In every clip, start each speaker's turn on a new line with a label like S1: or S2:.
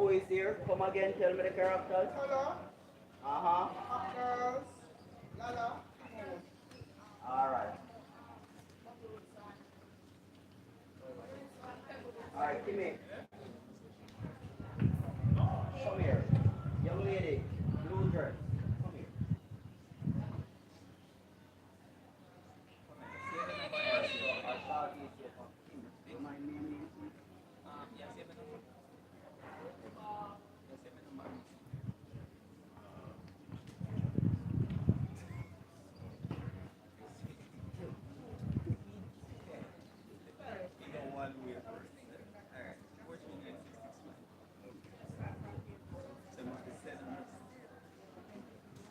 S1: who is here? Come again, tell me the characters. Uh-huh. Alright. Alright, Kimmy. Come here. Young lady, blue dress. Come here. Alright, so our child is here. Kim, my name is?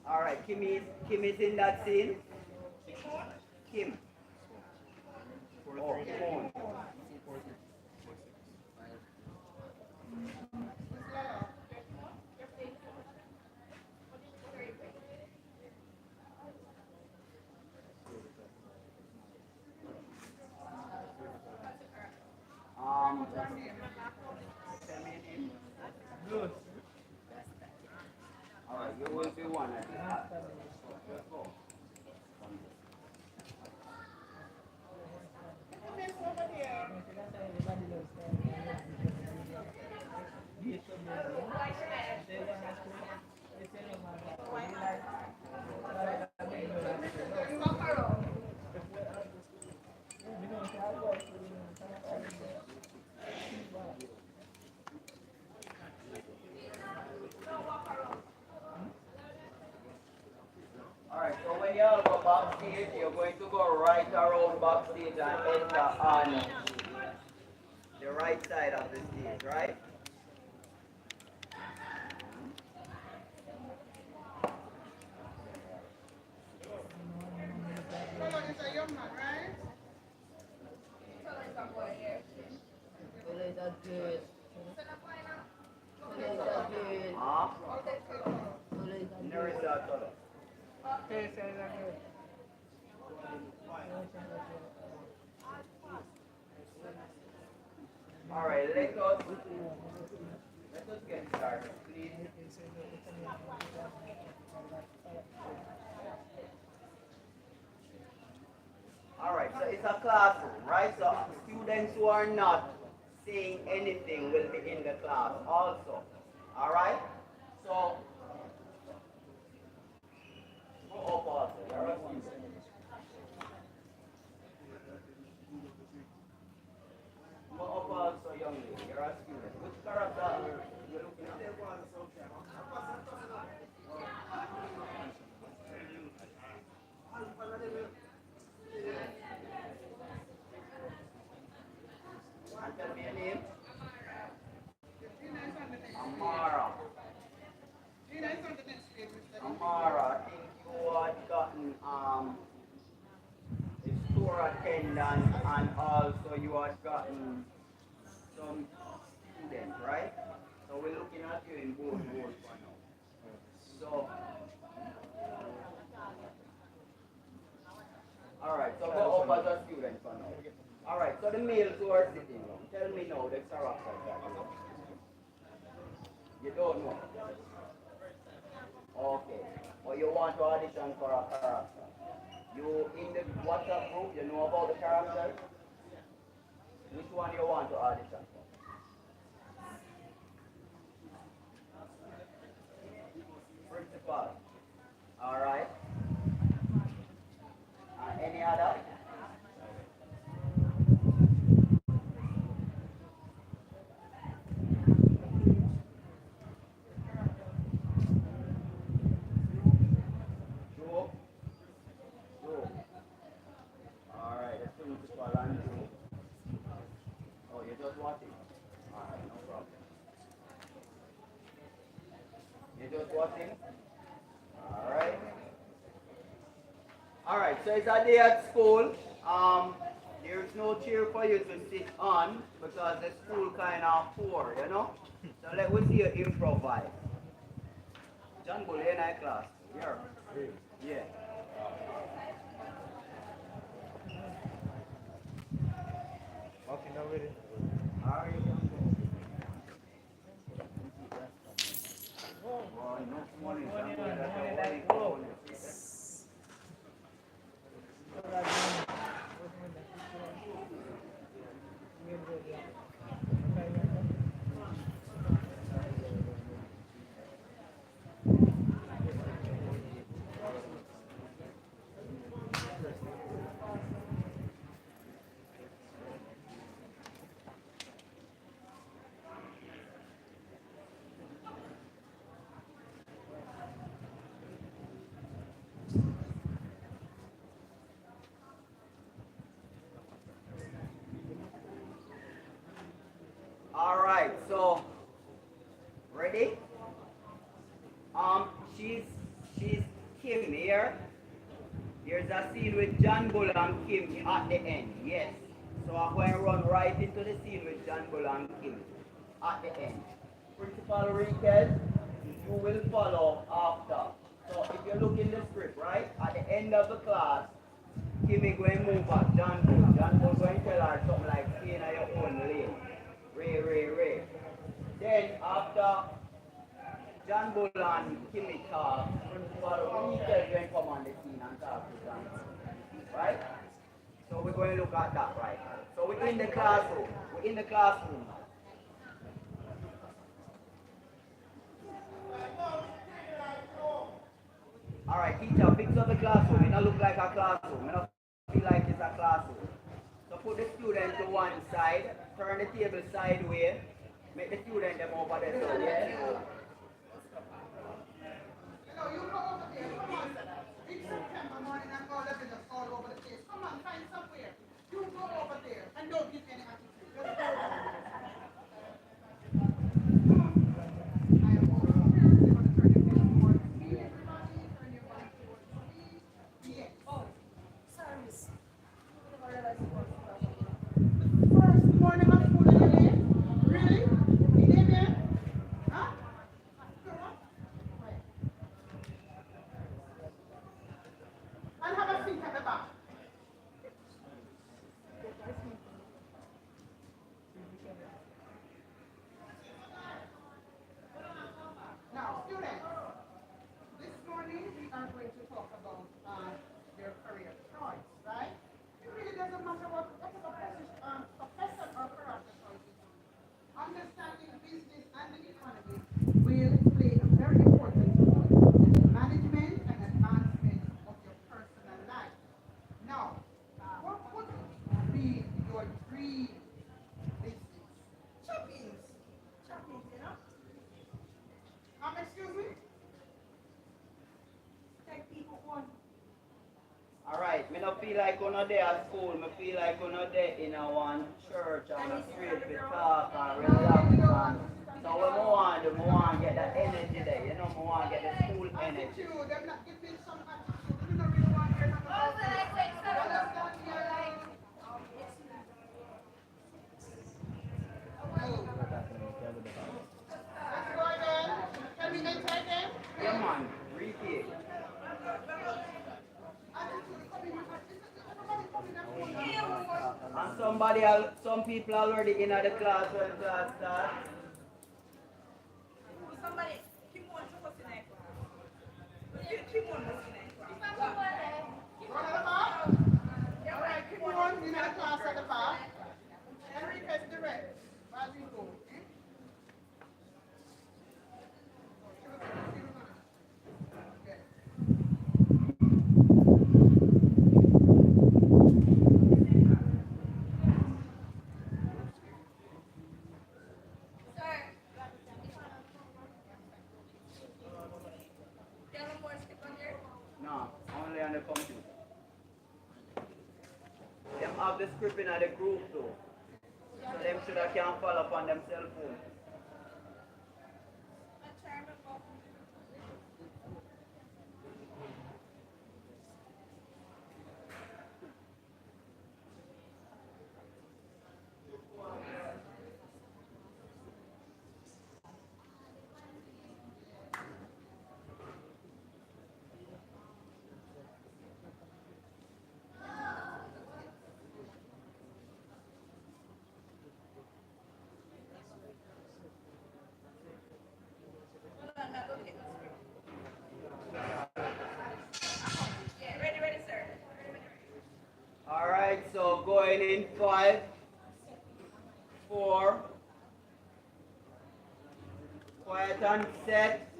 S1: Alright, Kim is in that scene. Kim. Oh, phone. Tell me your name. Good. Alright, you will be one at the top. Let's go. Alright, so when you all go backstage, you're going to go right around backstage and enter on the right side of the stage, right? Huh? There is that color. All right, let us get started, please. All right, so it's a classroom, right? So students who are not saying anything will be in the class also. All right? So go up also. You're a student. Go up also, young lady. You're a student. Which character you're looking at? And tell me your name. Amara. Amara, I think you had gotten a store attendant and also you had gotten some students, right? So we're looking at you in both roles for now. So, alright, so go up as a student for now. Alright, so the males who are sitting down, tell me now the characters that you don't know. Okay. Or you want to audition for a character. You in the WhatsApp group, you know about the characters? Which one you want to audition for? Principal. Alright. Any other? Joe? Joe. Alright, the principal and Joe. Oh, you're just watching? Alright, no problem. You're just watching? Alright. Alright, so it's a day at school. There's no chair for you to sit on because the school kind of poor, you know? So let me see you improvise. John, go in our class. Here. Yeah.
S2: Walking over it.
S1: Alright. Money, that go. All right, so ready? Um, she's she's Kim here. Here's a scene with John Bull and Kim at the end. Yes. So I'm going to run right into the scene with John Bull and Kim at the end. Principal Riquez, you will follow after. So if you look in the script, right, at the end of the class, Kim is going to move back John Bull. John Bull going to tell her something like, stay in your own lane. Ray, Ray, Ray. Then after John Bull and Kimmy talk, Principal Riquez going to come on the scene and talk to John Bull. Right? So we're going to look at that right now. So we're in the classroom. We're in the classroom now. Alright, teacher, fix up the classroom. It don't look like a classroom. It don't feel like it's a classroom. So put the student to one side, turn the table sideways, make the student them over there. So, yeah?
S2: You go over there. Come on. It's September morning and all of it is all over the place. Come on, find somewhere. You go over there and don't give any attitude. Just go over there. I am over here. You're going to turn your face towards me, everybody. Turn your body towards me. Yes. Oh, sorry, miss. First morning of school in the day? Really? In the day? Huh? Right. And have a seat at the back. Now, students, this morning we are going to talk about your career choice, right? It really doesn't matter what profession or career choice you do. Understanding business and the economy will play a very important role in the management and advancement of your personal life. Now, what would be your dream business? Shopping. Shopping, you know? Excuse me? Take people on.
S1: Alright, me not feel like on a day at school, me feel like on a day in a one church and a street to talk and relax and so when we want to get that energy there, you know, we want to get the school energy.
S2: Attitude, I'm not giving some attitude. You don't really want to hear nothing about it. Understand me? Let's go again. Can we enter again?
S1: Yeah man, repeat. And some people already in the class when class starts.
S3: Somebody, keep on to what's in that class. Keep on what's in that class.
S2: Go to the back. All right, keep on in the class at the back. And request the rest while we go.
S1: No, only on the computer. Them have the script in the group too. So them should have can follow up on them cell phone. rolling in 5, 4, quiet and set,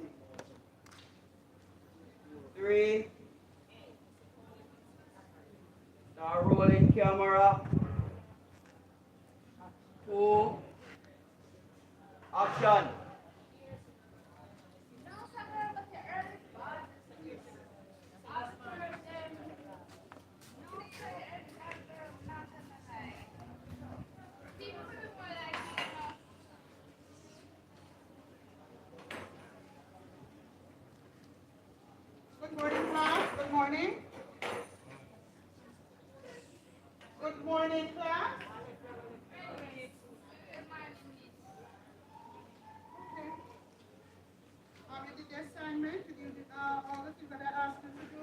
S1: 3, start rolling camera, 2, action.
S2: Good morning, class. Good morning. Good morning, class. Okay. You did the assignment. Did you do all the things that I asked you to do?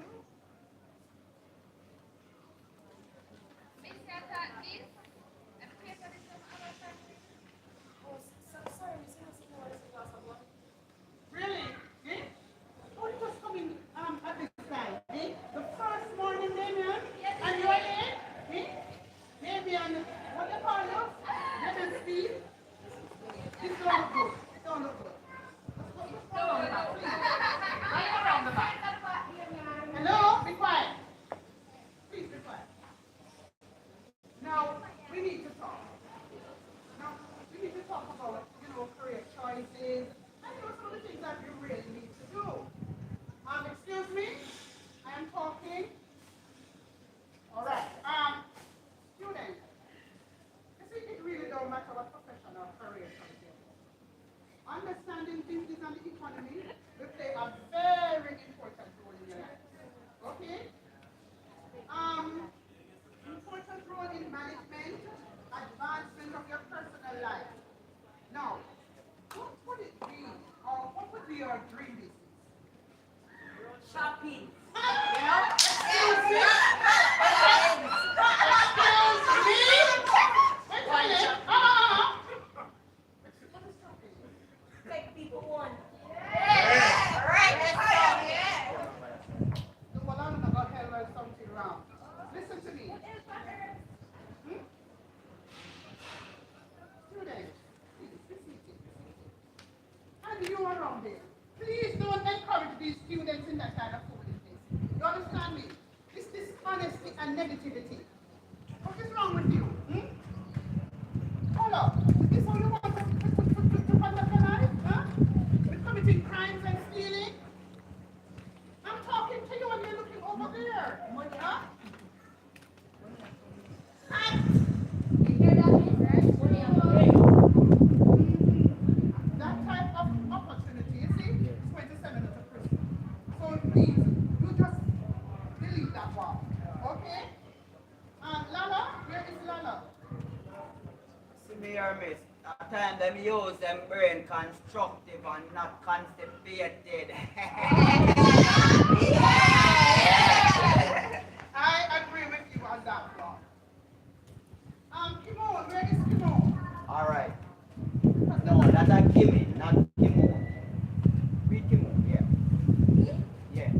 S2: Really? Eh? Oh, it was coming at this time. Eh? The first morning, Damien, and you are late. Eh? Damien, what do you call you? Damien Steve. This don't look good. It don't look good. Let's go around the back, please. Right around the back. Hello? Be quiet. Please be quiet. Now, we need to talk. Now, we need to talk about, career choices, and some of the things that you really need to do. Excuse me, I am talking. All right. Students, you see, it really don't matter what professional career choice you do. Understanding things on the economy will play a very important role in your life. Okay? Important role in management, advancement of your personal life. Now, what would it be, or what would be your dream business?
S3: Shopping.
S2: Excuse me? Excuse me? Wait a minute. What is shopping?
S3: Take people on.
S2: No, well, I'm not going to hell something wrong. Listen to me. Hmm? Students, please, listen to me. And you around there, please don't encourage these students in that kind of foolishness. You understand me? This dishonesty and negativity. What is wrong with you? Hmm? Hold up. Is this all you want to conduct your life? Huh? With committing crimes and stealing? I'm talking to you and you're looking over there. Huh?
S4: You hear that? Money on the way.
S2: That type of opportunity, you see, is 27 to Christmas. So please, you just delete that one. Okay? Lala, where is Lala?
S1: See me here, miss. At time them use them brain constructive and not constipated.
S2: I agree with you on that one. Kimon, where is Kimon?
S1: Alright. No, that's a gimme, not Kimo. Read Kimo, yeah. Yeah.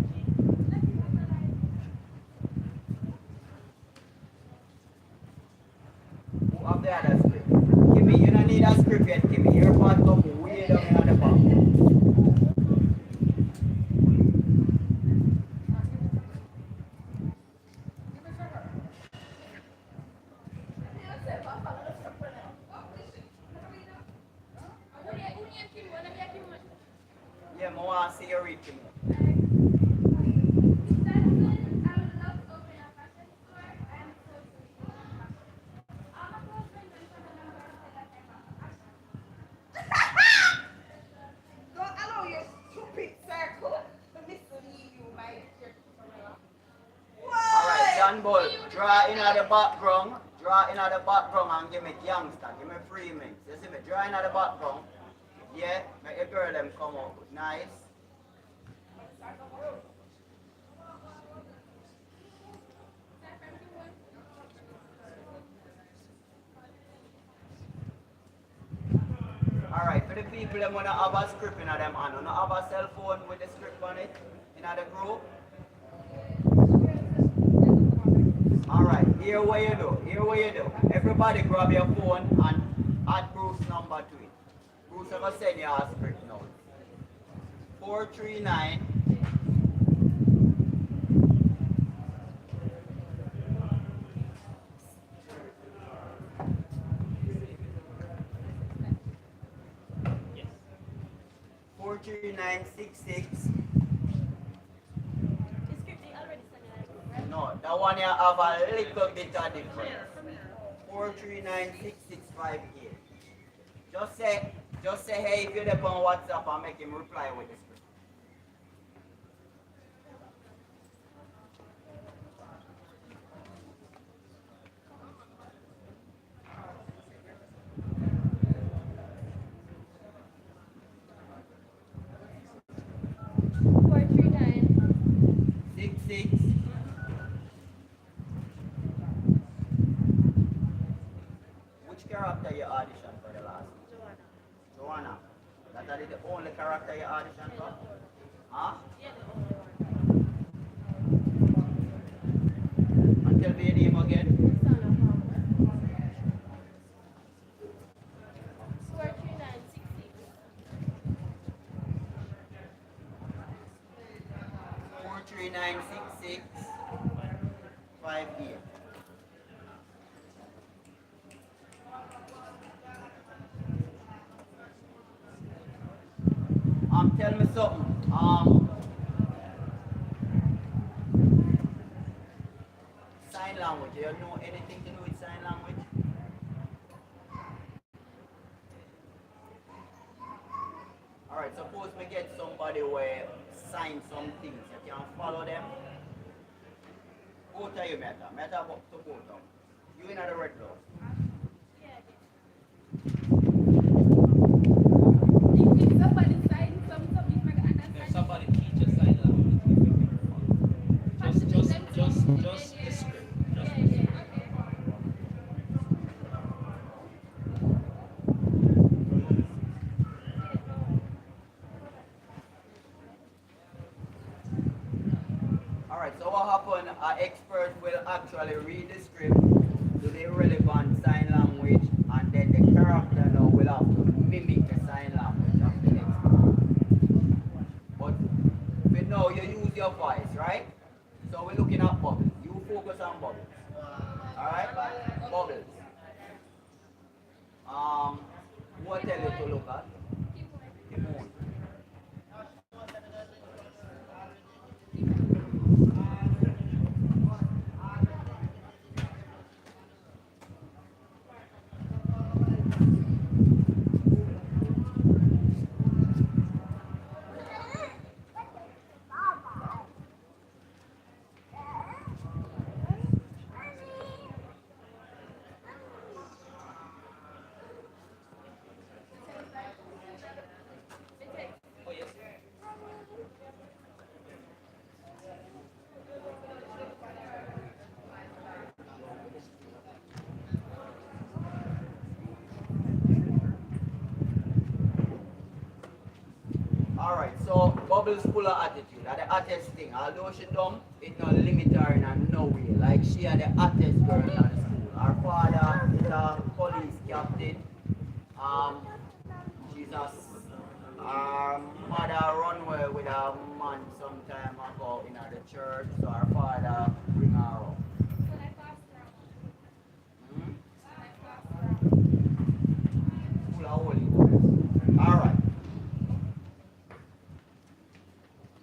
S1: Who have the other script? Kimmy, you don't need a script yet, Kimmy. You're part of way down in the back.
S2: Give it to her.
S1: Yeah, I want to see you read Kimo.
S3: Don't allow your stupid circle to mislead you, my dear Cinderella.
S1: Alright, John Bull, draw in at the background. Draw in at the background and give me youngster. Give me 3 minutes. You see me? Draw in at the background. Yeah, make the girl them come out. Nice. Alright, for the people that wanna have a script in them hand, wanna have a cell phone with the script on it in the group. Alright, here what you do. Here what you do. Everybody grab your phone and add Bruce number to it. Bruce ever send you a script now. 439 43966. No, that one you have a little bit of difference. 4396658. Just say hey if you're there on WhatsApp and make him reply with the script. Six six. Which character you audition for the last? Joanna. That is the only character you audition for? Huh? And tell me your name again. 43966 58. Tell me something. Sign language. Do you know anything to do with sign language? Alright, suppose we get somebody where sign some things. You can follow them. Both of you Meta. Meta up to both of them. You in the red blouse.
S5: Somebody teach a sign language. Just the script.
S1: Alright, so what happened? Our expert will actually read the script to the relevant sign language, and then the character now will have to mimic the sign language of the expert. But with now you use your voice, right? So we're looking at bubbles. You focus on bubbles. Alright? Bubbles. What tell you to look at? Timon. Alright, so Bubbles full of attitude. That's the hottest thing. Although she dumb, it not limit her in no way. Like she are the hottest girl in the school. Her father is a police captain. Her mother run away with a man some time ago in the church, so her father bring her up. Full of holy words. Alright.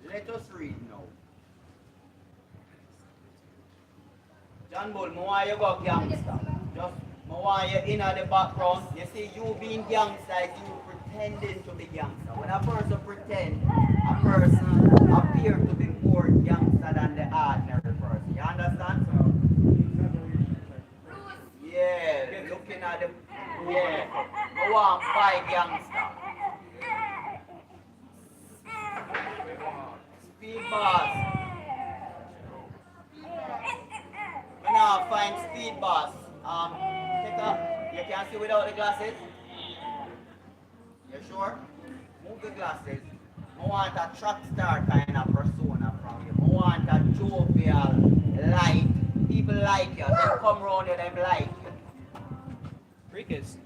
S1: Let us read now. John Bull, I want you go gangster. Just, I want you in the background. You see, you being gangster is you pretending to be gangster. When a person pretend, a person appear to be more gangster than the ordinary person. You understand? Yeah, looking at the, yeah. I want five gangster. Speed boss. We now find speed boss. Take up. You can see without the glasses? You sure? Move the glasses. I want a track star kind of persona from you. I want a jovial, light, people like you. They come around you, them like you.
S5: Crickets.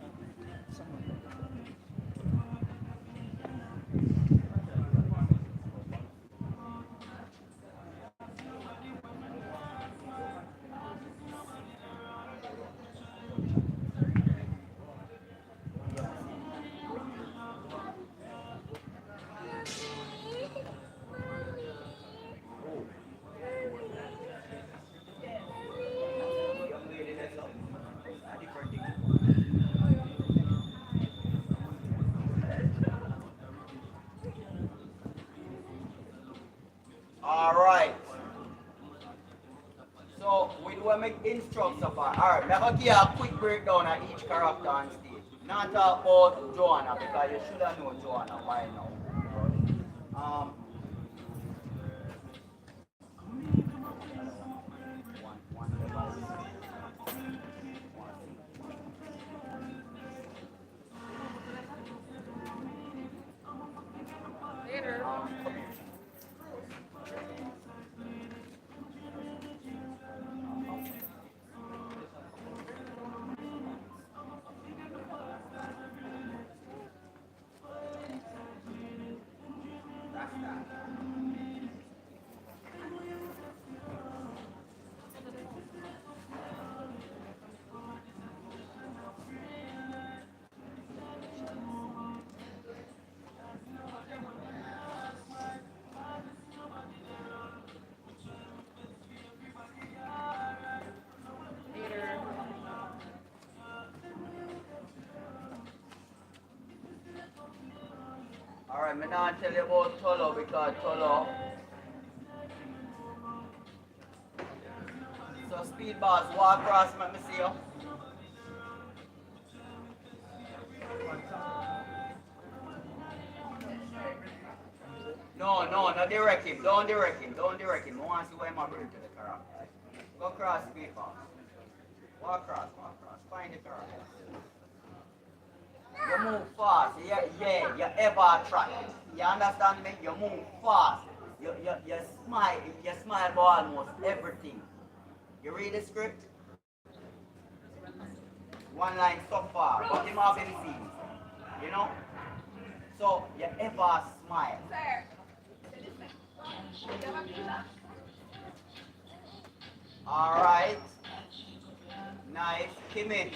S1: Young lady, that's all. A different thing. Alright. So we do make instructs so far. Alright, I'm gonna give you a quick breakdown of each character on stage. Not talk about Joanna because you should have known Joanna by now. Um one device. That's that. Alright, I'm not tell you about Tolo because Tolo. So speed boss, walk across, let me see you. No, direct him. Don't direct him. I want to see where I'm bring to the character. Go across, speed boss. Walk across. Find the character. You move fast. Yeah, you ever try. You understand me? You move fast. You smile about almost everything. You read the script? One line so far, but him have him scenes. You know? So you ever smile. Alright. Nice. Kimmy.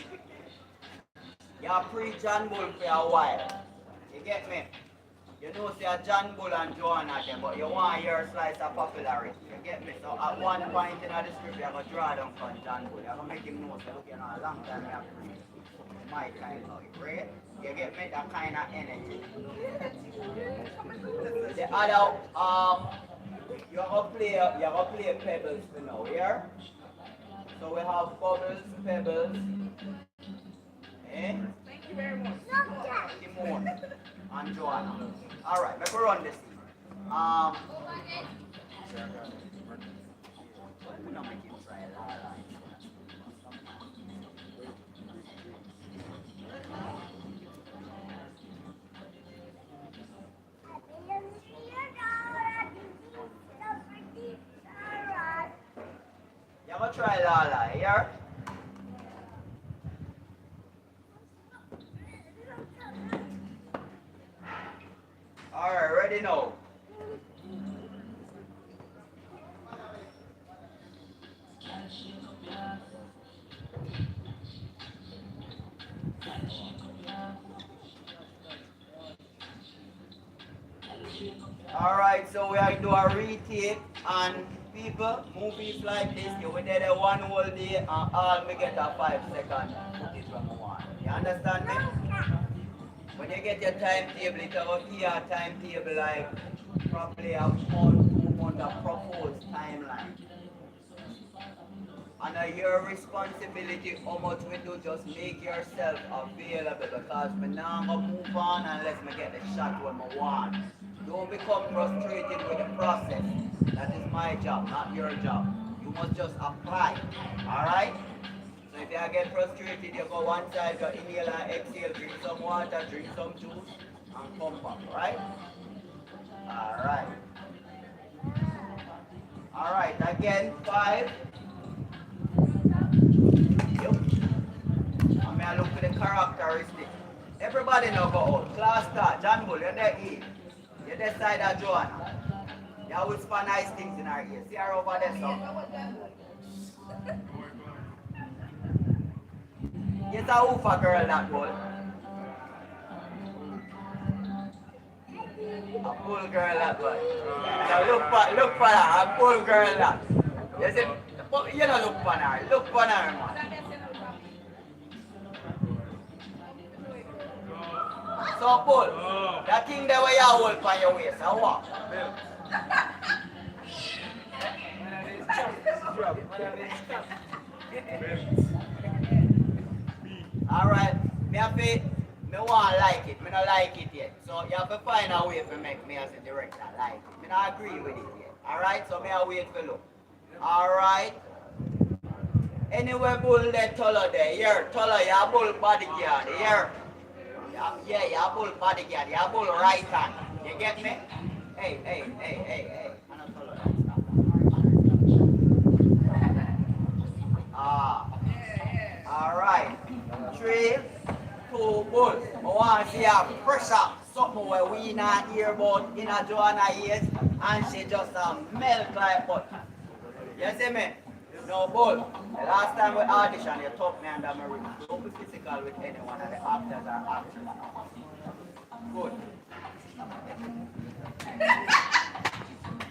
S1: You're pre-John Bull for a while. You get me? You know say a John Bull and Joanna them, but you want your slice of popularity. You get me? So at one point in the script you're gonna draw down from John Bull. You're gonna make him know say look, you know, a long time you have pre my kind of right? You get me? That kind of energy. The other you're gonna play pebbles for now, yeah? So we have bubbles, pebbles,
S3: Thank you very much.
S1: Timon, and Joanna. Alright, let's run this thing. We're not making try that. You're gonna try Lala, here? Alright, ready now. Alright, so we are do a retake and people, movies like this, you will did a one whole day and all me get a 5 second footage from one. You understand me? When you get your timetable, it will be a timetable like probably a month, 2 months of proposed timeline. And your responsibility how much we do just make yourself available because me now gonna move on unless me get the shot when I want. Don't become frustrated with the process. That is my job, not your job. You must just apply. Alright? So if you get frustrated, you go one side, go inhale and exhale, drink some water, drink some juice, and come back, right? Alright. Alright, again, 5, I look for the characteristics. Everybody now go out. Class start. John Bull, you're there E. You're there side of Joanna. You always find nice things in her ear. See her over there, so. Get a hoofa girl, that boy. A bull girl, that boy. Now look for her. A bull girl, that. You see? You don't look for her. Look for her, man. So, bull, that thing there where you hold on your waist, how what? Alright, me want like it, me not like it yet. So you have to find a way to make me as a director like it. Me not agree with it yet. Alright, so me I wait for look. Alright. Anyway, bull there, taller there. Here, taller, you bull bodyguard. Here. Yeah, you bull bodyguard. You bull right hand. You get me? Hey. I'm not taller. Alright. 3, 2, bull. I want to see a pressure. Something where we not hear about in a Joanna ears and she just melt like butter. You see me? No, bull. The last time we audition, you took me under my room. Don't be physical with anyone of the actors or actors. Good.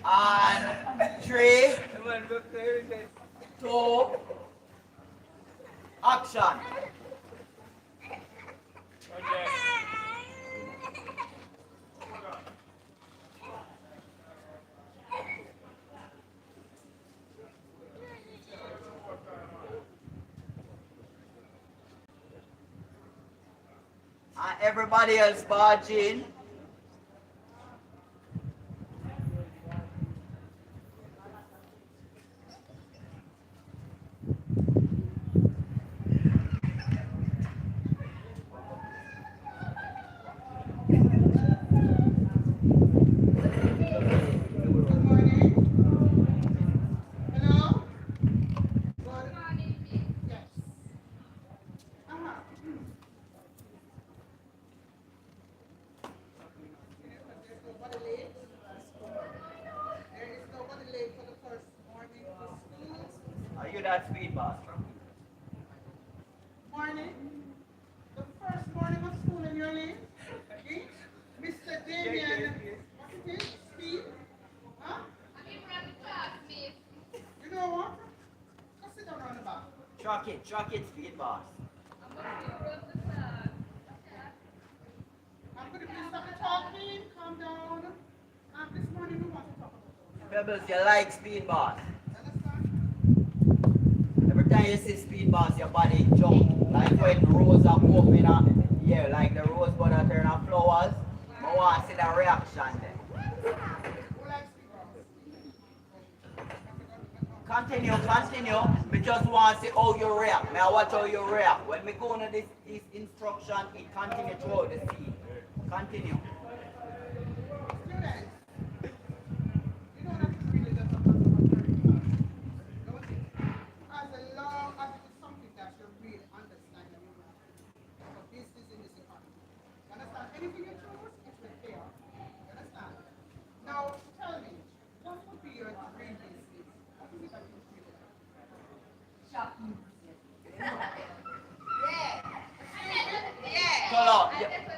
S1: And 3, 2, action. And everybody else barge in. Are you that speed boss?
S2: Morning. The first morning of school in your lane. Okay? Mr. Damien, what's his name? Speed? Huh? You know what? Just sit down on the back.
S1: Truck it, speed boss.
S2: I'm going to please stop the talking. Calm down. This morning we want to talk about
S1: Pebbles, you like speed boss.
S2: Understand?
S1: Every time you see speed boss, your body jump. Like when rose are open up, yeah, like the rosebud are turn up flowers. I want to see the reaction then.
S2: Who likes speed boss?
S1: Continue. Me just want to see how you react. May I watch how you react. When me go into this instruction, it continue throughout the scene. Continue.
S2: Students, you know that it really doesn't matter what you're in class, don't it? As long as it is something that you really understand and you know. So business in this economy. You understand? Anything you choose, it will pay off. You understand? Now, tell me, what would be your dream business? What is it that you feel like?
S3: Shopping.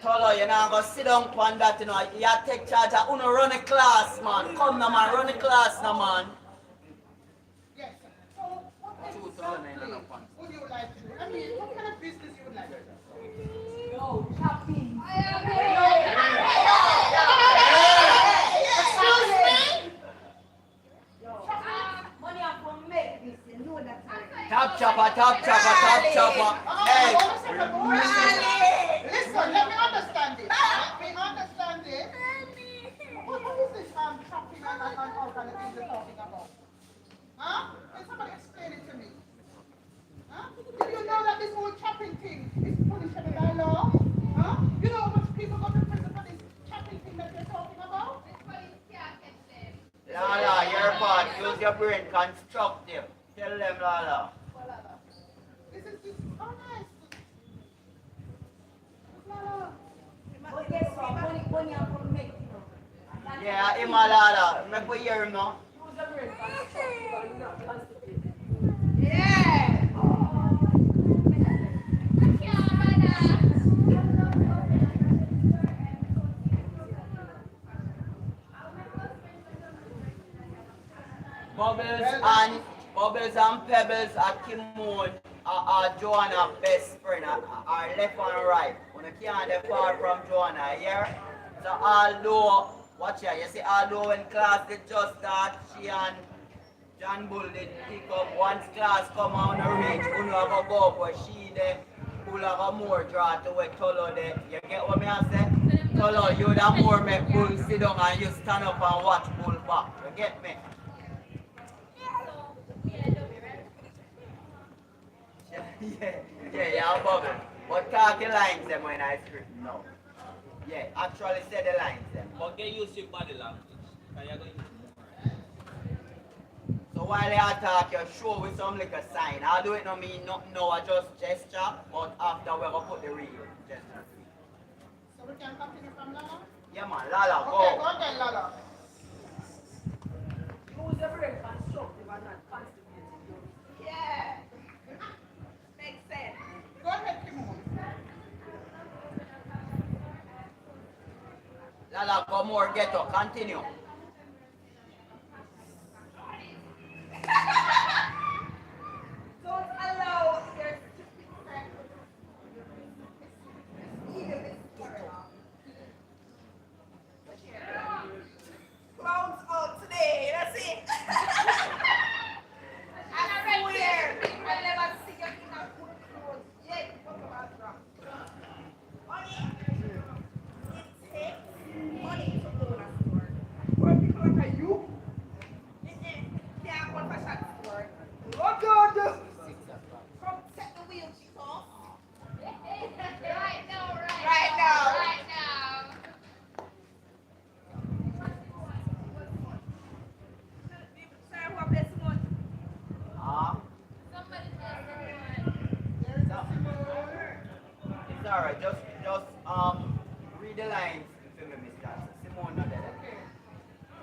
S1: Tolo, you're not going to sit down on that, you know. You have to take charge of uno run a class, man. Come now, man. Run a class now, man.
S2: Yes. So, what exactly would you like to do? I mean, what kind of business you would like to do?
S4: Shopping.
S2: Excuse me?
S4: Money I'm gonna make this, you know that.
S1: Top chopper. Hey.
S2: Listen, let me understand this. What is this chopping and all kind of things you're talking about? Huh? Can somebody explain it to me? Huh? Do you know that this whole chopping thing is punishable by law? Huh? You know how much people go to prison for this chopping thing that you're talking about?
S1: Lala, your part. Use your brain. Constructive. Tell them, Lala.
S2: This is oh nice.
S4: Money I'm from make,
S1: Yeah, him a lala. Make we hear him now.
S3: Yeah.
S1: Bubbles and Pebbles are Kimon are Joanna best friend are left and right. When you can't depart from Joanna here. So although watch here, you see although when class did just start, she and John Bull did pick up once class come on the reach, Uno have a go up where she there, Bull have a more draw to where Tolo there. You get what me I say? Tolo, you the more make Bull sit down and you stand up and watch Bull back. You get me? Yeah, yeah, bubble. But talk the lines them when I script no. Yeah, actually say the lines them.
S5: But get used to your body language. Because you're going to
S1: So while you talk, you show with some like a sign. I do it no mean nothing no, I just gesture, but after we're gonna put the real gesture.
S2: So we can continue from Lala?
S1: Yeah man, Lala,
S2: Okay,
S1: go.
S2: go again, Lala.
S4: Use every constructive and not constipated.
S3: Yeah. Makes sense.
S2: Go ahead, Kimon.
S1: Lala, go more ghetto, continue.
S3: Don't allow your stupid friend even this clowns out today, that's it. I swear, I never see you in a good clothes yet. Money, it takes money to own a store. For people like you, can't go to a fashion store. What do you do? Come set the wheel, Chico.
S4: Right now,
S3: Right now.
S4: Right now.
S3: Sir, who are blessed one?
S1: Ah,
S4: Somebody tell someone.
S2: There's Simone.
S1: it's alright, just read the lines for me, Mr. Simone not there.
S2: Okay.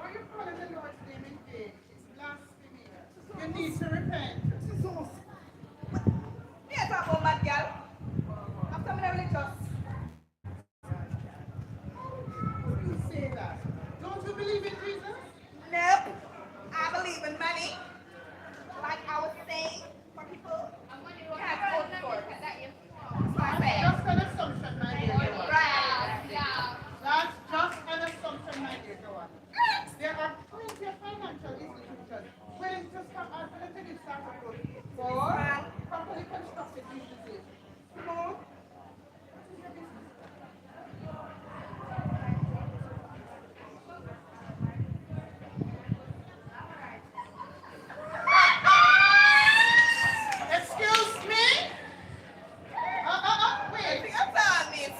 S2: When you call the Lord's name in vain, it's blasphemy. You need to repent.
S3: Me a talk about mad girl. After me religious.
S2: You say that. Don't you believe in Jesus?
S3: Nope. I believe in money. Like I was saying, for people can't vote for. So I say,
S2: Just an assumption, my dear Joanne.
S3: right.
S2: That's just an assumption, my dear Joanne. There are plenty of financial institutions willing to start as relatively start approach for properly constructed businesses. Simone, what is your business? Excuse me?
S3: I
S2: Wait.
S3: think I found it.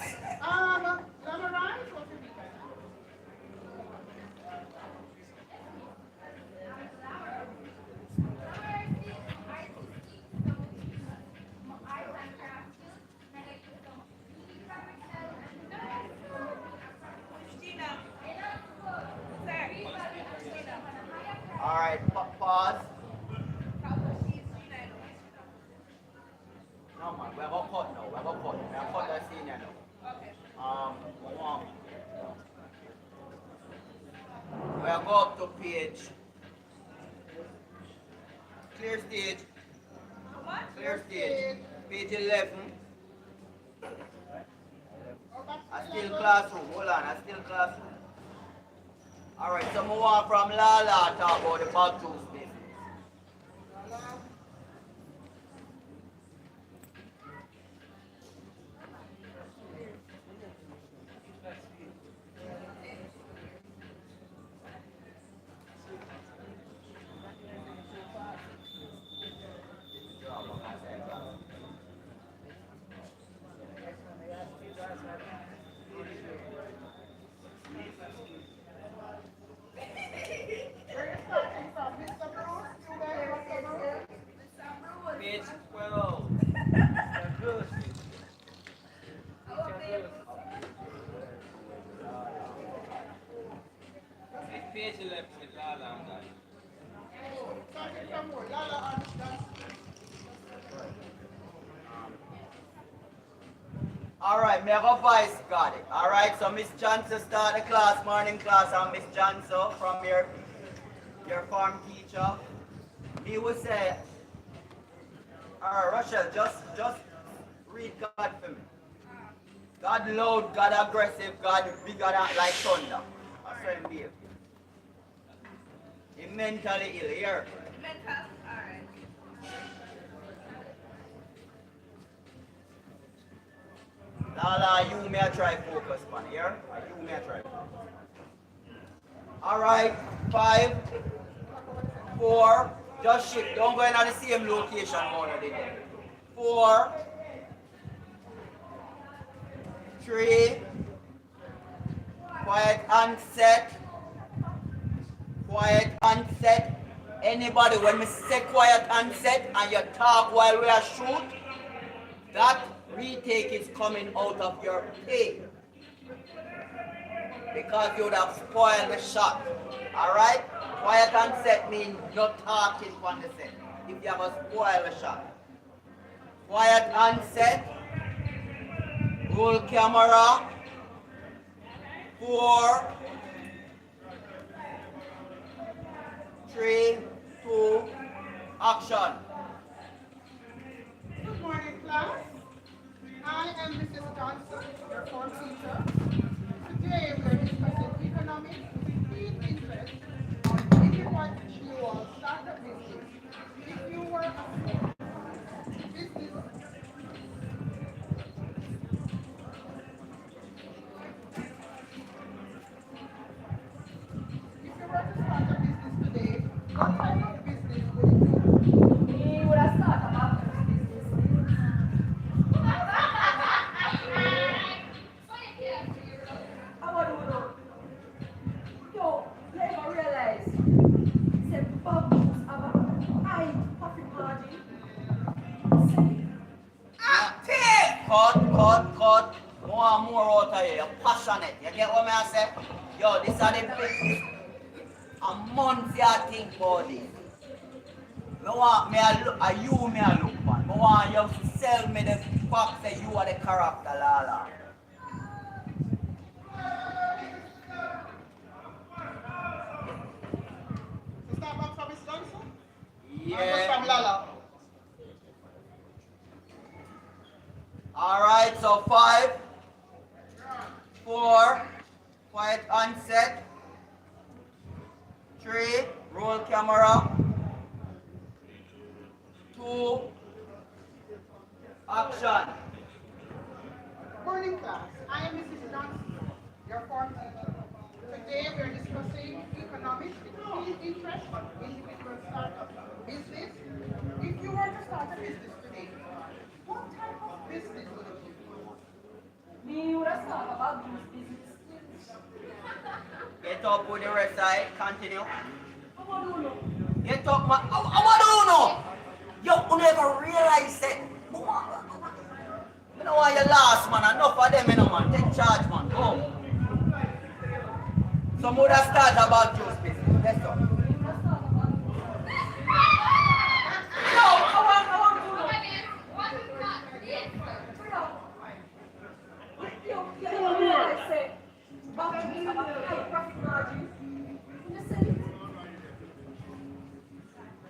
S2: Summarize what you mean by that.
S3: Gina. Sir. Gina.
S1: Alright, pause. No man, we're gonna cut now, we're gonna cut. We're gonna cut that scene here now.
S3: Okay.
S1: One. We'll go up to page. Clear stage.
S3: What?
S1: Clear stage. Page 11. I still classroom. Hold on, I still classroom. Alright, so move on from Lala talk about the bag juice business.
S2: Where you starting from, Mr.
S5: page left with Lala and guys.
S2: Starting from more. Lala on dance.
S1: Alright, me have a voice got it. Alright, so Miss Johnson start the class, morning class, and Miss Johnson from your farm teacher. He would say, alright, Rochelle, just read God for me. God loud, God aggressive, God bigger than like thunder. That's what him behave. He mentally ill here.
S3: Mental? Alright.
S1: Lala, you may try focus on here. You may try. Alright, 5, 4, just shift. Don't go in at the same location one of the day. 4, 3, quiet and set. Quiet and set. Anybody, when we say quiet and set and you talk while we are shoot, that retake is coming out of your pay. Because you would have spoiled the shot. Alright? Quiet and set means not talking on the set. If you have a spoil the shot. Quiet and set. Roll camera. 4, 3, 2, action.
S2: Good morning, class. I am Mrs. Johnson, your form teacher. Today we are discussing economics with keen interest on if you want you all start a business. If you were a business if you were to start a business today, what type of business would you do?
S4: Me would have started about business. I want to know. Yo, you ever realize that bubbles have a high profit margin?
S1: Cut. More out of here. You're passionate. You get what I say? Yo, this are the business. A month you think about this. Me want me a look at you me a look man. Me want you to sell me the fact that you are the character, Lala.
S2: to start back from Miss Johnson? Or just
S1: Yeah.
S2: from Lala?
S1: Alright, so 5, 4, quiet on set. 3, roll camera. 2, action.
S2: Morning class. I am Mrs. Johnson, your form teacher. Today we are discussing economics with keen interest on individual startup business. If you were to start a business today, what type of business would it be?
S4: Me would have started about business.
S1: Get up with the rest side, continue.
S4: I want to know.
S1: Get up, man. What do you know? You never realize it. You know why you lost, man. Enough of them, you know, man. Take charge, man. Go. Some would have started about juice business. Let's go.
S4: Me would have started about No, I want to know. Yo, you ever realize that bubbles have a high profit margin? You said it.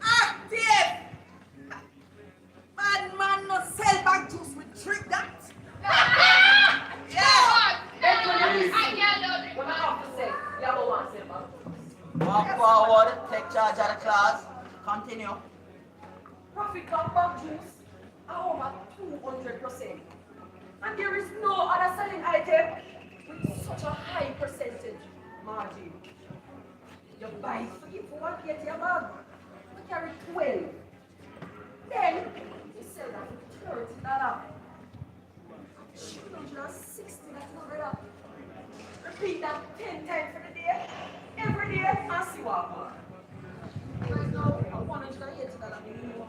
S3: Active! Bad man no sell back juice with trick that. Yeah.
S4: That's what you say. What I have to say, you have a one say about it.
S1: Walk forward. Take charge of the class. Continue.
S4: Profit of bug juice are over 200%. And there is no other selling item with such a high percentage margin. You buy it for 180 a bag, you carry 12. Then you sell that for $30. 360 that's $100. Repeat that 10 times for the day, every day, and see what happens. Right now, $180 minimum.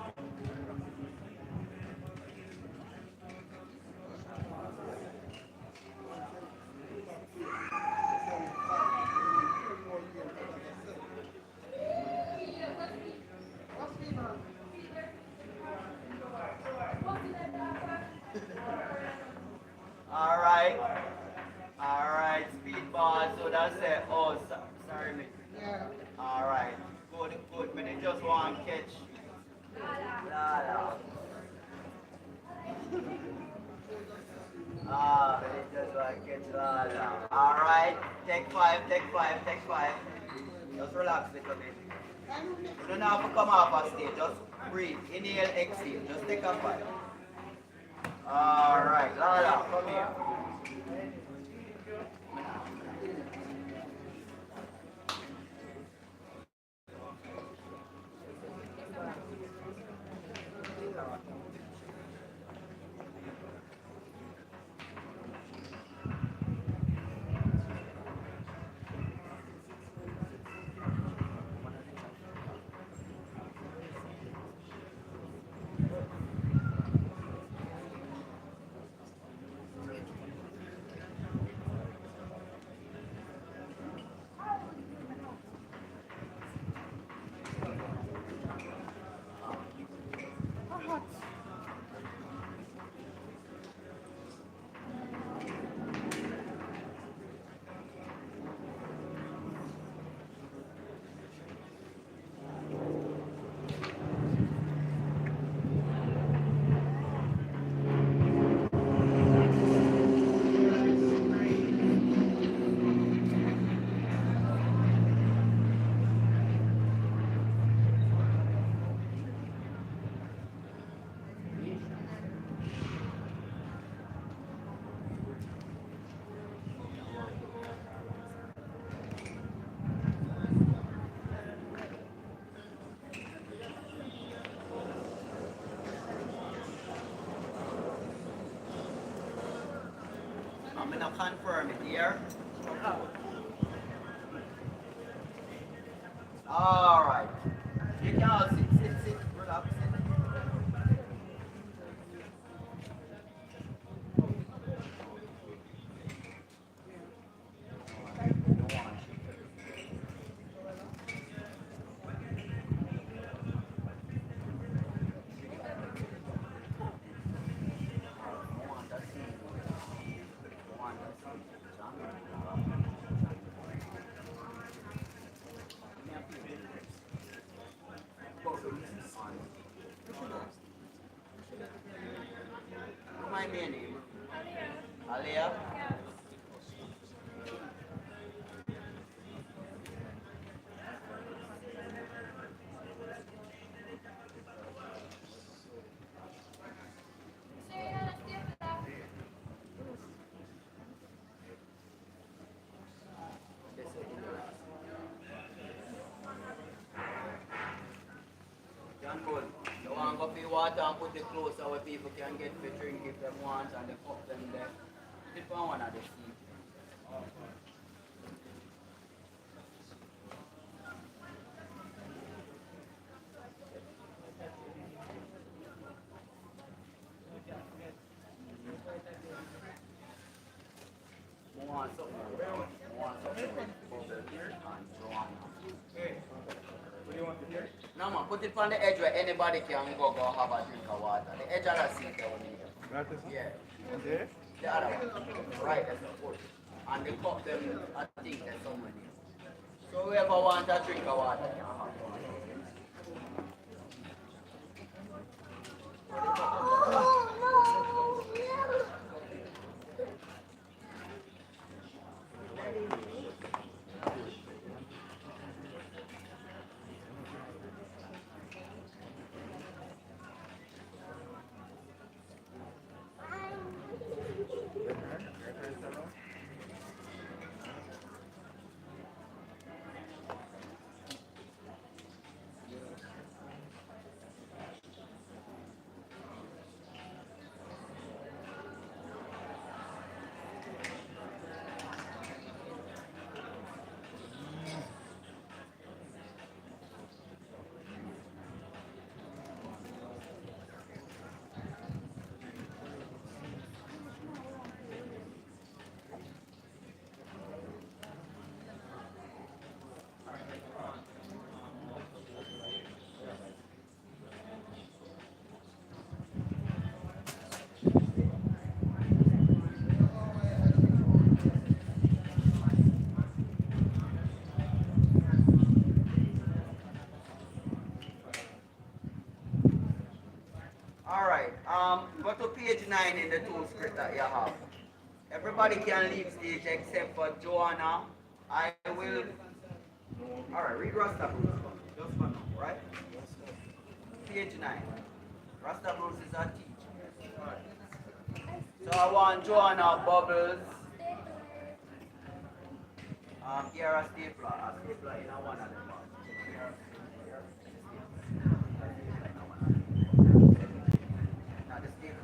S1: Oh, sorry, mate.
S2: Yeah.
S1: Alright. Good, good. But they just want to catch. Lala. Ah, but they just want to catch Lala. Alright. Take five, take five, take five. Just relax a little bit. You don't have to come off a stage. Just breathe. Inhale, exhale. Just take a five. Alright. Lala, come here. I'm gonna confirm it here. Alright. You can all sit, relax, sit. Remind me your name. Alia. John Bull, you want to go for water and put it closer where people can get the drink if they want and they cup them there. Put it on one of the seat. You want something? You want something? Bubble here and so on.
S5: What do you want to hear?
S1: No man, put it on the edge where anybody can go have a drink of water. The edge of the seat there we need.
S5: Right this one?
S1: Yeah.
S5: There?
S1: The other one. Right, that's the foot. And the cup them, I think there's someone here. So whoever wants a drink of water can have one. stage 9 in the two script that you have. Everybody can leave stage except for Joanna. I will. Alright, read Rasta Bruce for me. Just for now, right? Page 9. Rasta Bruce is our teacher. So I want Joanna, Bubbles, here a stapler. A stapler in one of them. Not the stapler.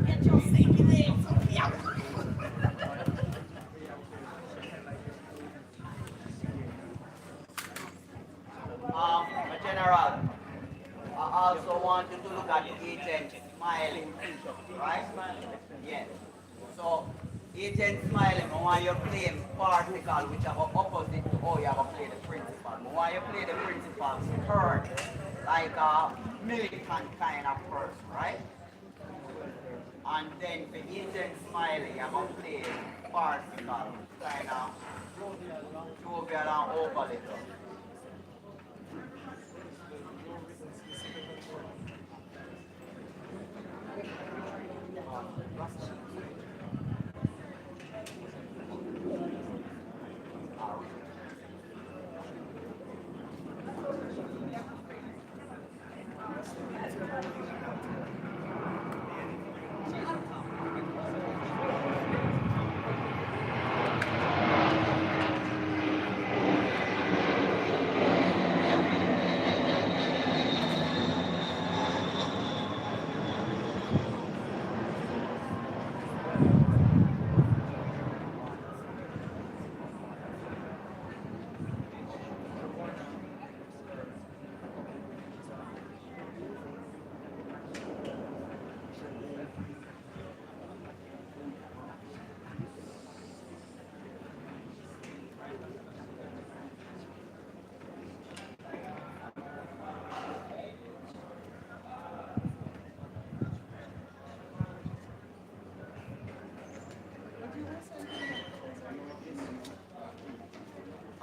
S3: Get your stinky legs up here.
S1: General, I also want you to look at Agent Smiling, right? Yes. So, Agent Smiling, I want you to play particle, which are opposite to how you have to play the principal. I want you to play the principal stern, like a militant kind of person, right? And then for Agent Smiling, I'm going to play particle, kind of jovial and over little.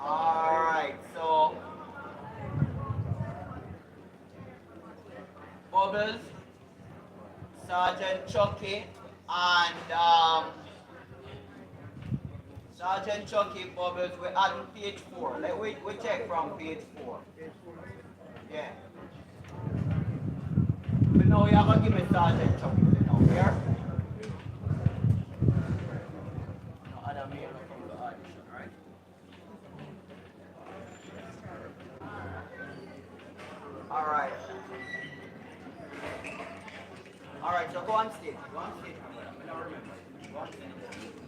S1: Alright, so Bubbles, Sergeant Chucky, and Sergeant Chucky, Bubbles, we're on page 4. We check from page 4. Yeah. But now you have to give me Sergeant Chucky. Now, here. No other male from the audition, right? Alright. Alright, so go on stage. Go on stage. I don't remember. Go on stage.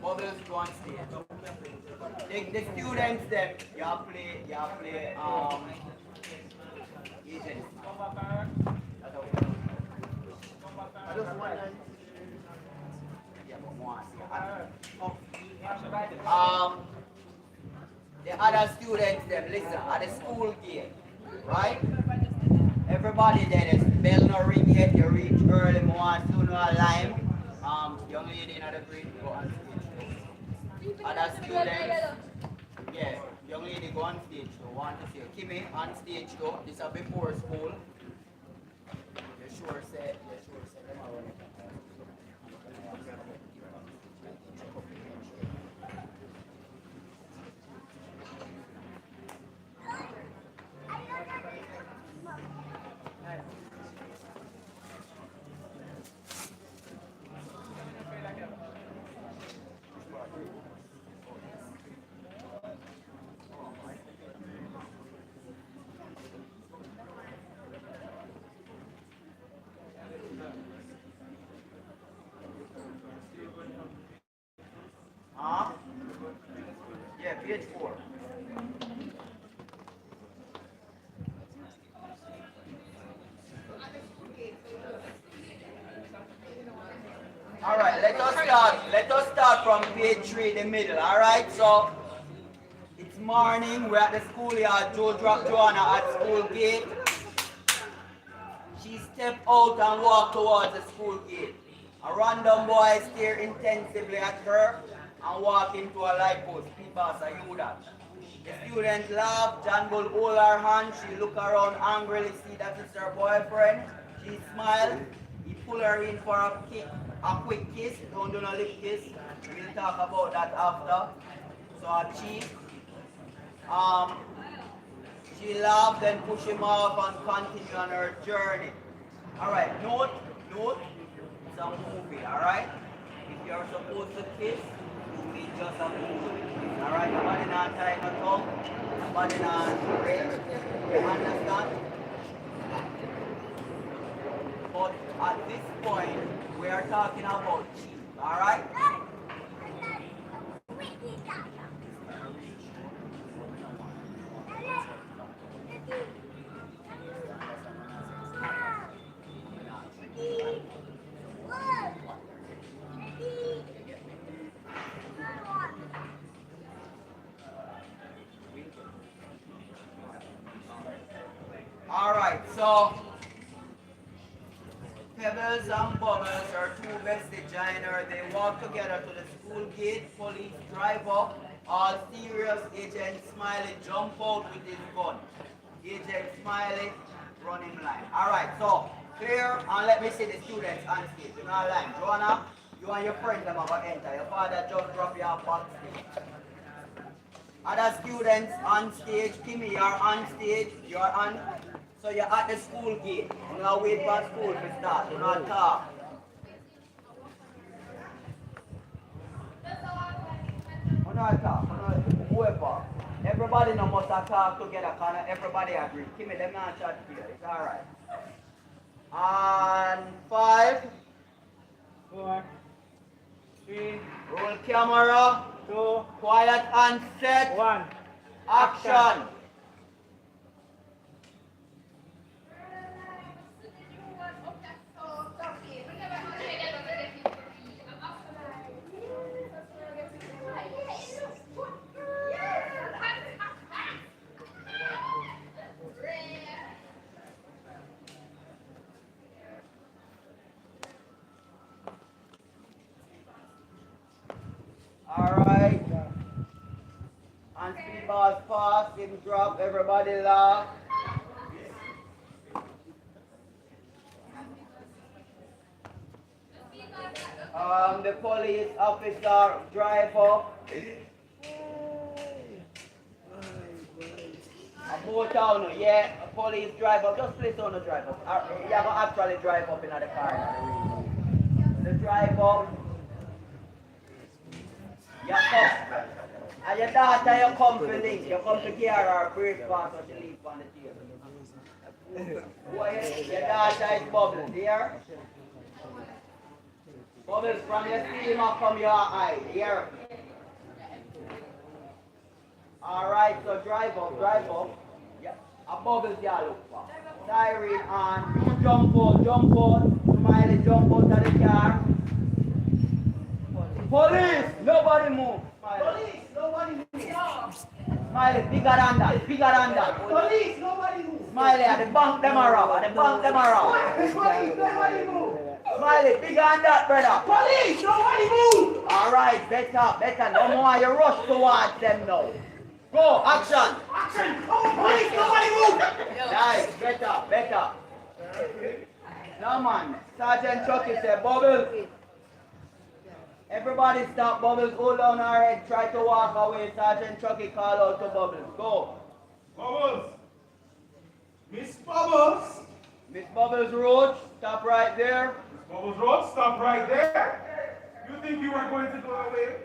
S1: Bubbles, go on stage. The students them, you play agents. I just want yeah, but one. The other students them, listen, at the school gate, right? Everybody there is bell no ring yet, you reach early, more soon or lime. Young lady in the grade go on stage. Other students, yeah, young lady go on stage. So want to see Kimmy on stage though. This is before school. You sure say them are running. Page 4. Alright, let us start from page 3 in the middle, alright? So it's morning, we're at the schoolyard. Joe dropped Joanna at school gate. She stepped out and walked towards the school gate. A random boy stared intensively at her and walked into a light post. People say, you that. The student laughed. John Bull hold her hand. She looked around angrily, see that it's her boyfriend. She smiled. He pulled her in for a quick kiss. Don't do no lip kiss. We'll talk about that after. So a cheek. She laughed and pushed him off and continued on her journey. Alright, note, it's a movie, alright? If you're supposed to kiss, you need just a movie. Alright, nobody not tying a tongue, nobody not ring. You understand? But at this point, we are talking about cheek, alright? Alright, so Pebbles and Bubbles are two bestie joiners. They walk together to the school gate. Police drive up. All serious. Agent Smiley jump out with his gun. Agent Smiley running line. Alright, so clear and let me see the students on stage. You know line. Joanna, you and your friends are going to enter. Your father just drop your backstage. Other students on stage. Kimmy, you're on stage. You're on. So you're at the school gate. You know, wait for school to start. You know, talk. You know, talk. Whoever. Everybody no must talk together. Because everybody agree. Kimmy, them not chat here. It's alright. And 5,
S5: 4, 3,
S1: roll camera.
S5: 2,
S1: Quiet and set.
S5: 1.
S1: Action. Alright. And speedball's pass, him drop, everybody laugh. The police officer drive up. About town, yeah, police drive up. Just please don't drive up. You're going to actually drive up in the car. The drive up. You come. And your daughter, you come to link. You come to give her breakfast or she leave on the table. Your daughter is Bubbles, here. Bubbles from your steamer from your eye, here. Alright, so drive up. Yeah. A Bubbles you look for. Siren on. Jump out. Smiley jump out of the car. Police! Nobody move.
S2: Police, nobody move.
S1: Smiley, bigger than that.
S2: Police, nobody move.
S1: Smiley, at the bank them around.
S2: Police, nobody move.
S1: Smiley, bigger than that, brother.
S2: Police, nobody move.
S1: Alright, better. No more you rush towards them now. Go, action.
S2: Police, nobody move.
S1: Nice, better. No man, Sergeant Chucky said, Bubbles. Everybody stop, Bubbles, hold down her head, try to walk away. Sergeant Chucky call out to Bubbles. Go.
S5: Bubbles. Miss Bubbles.
S1: Miss Bubbles Road, stop right there.
S5: Miss Bubbles Road, stop right there. You think you were going to go away?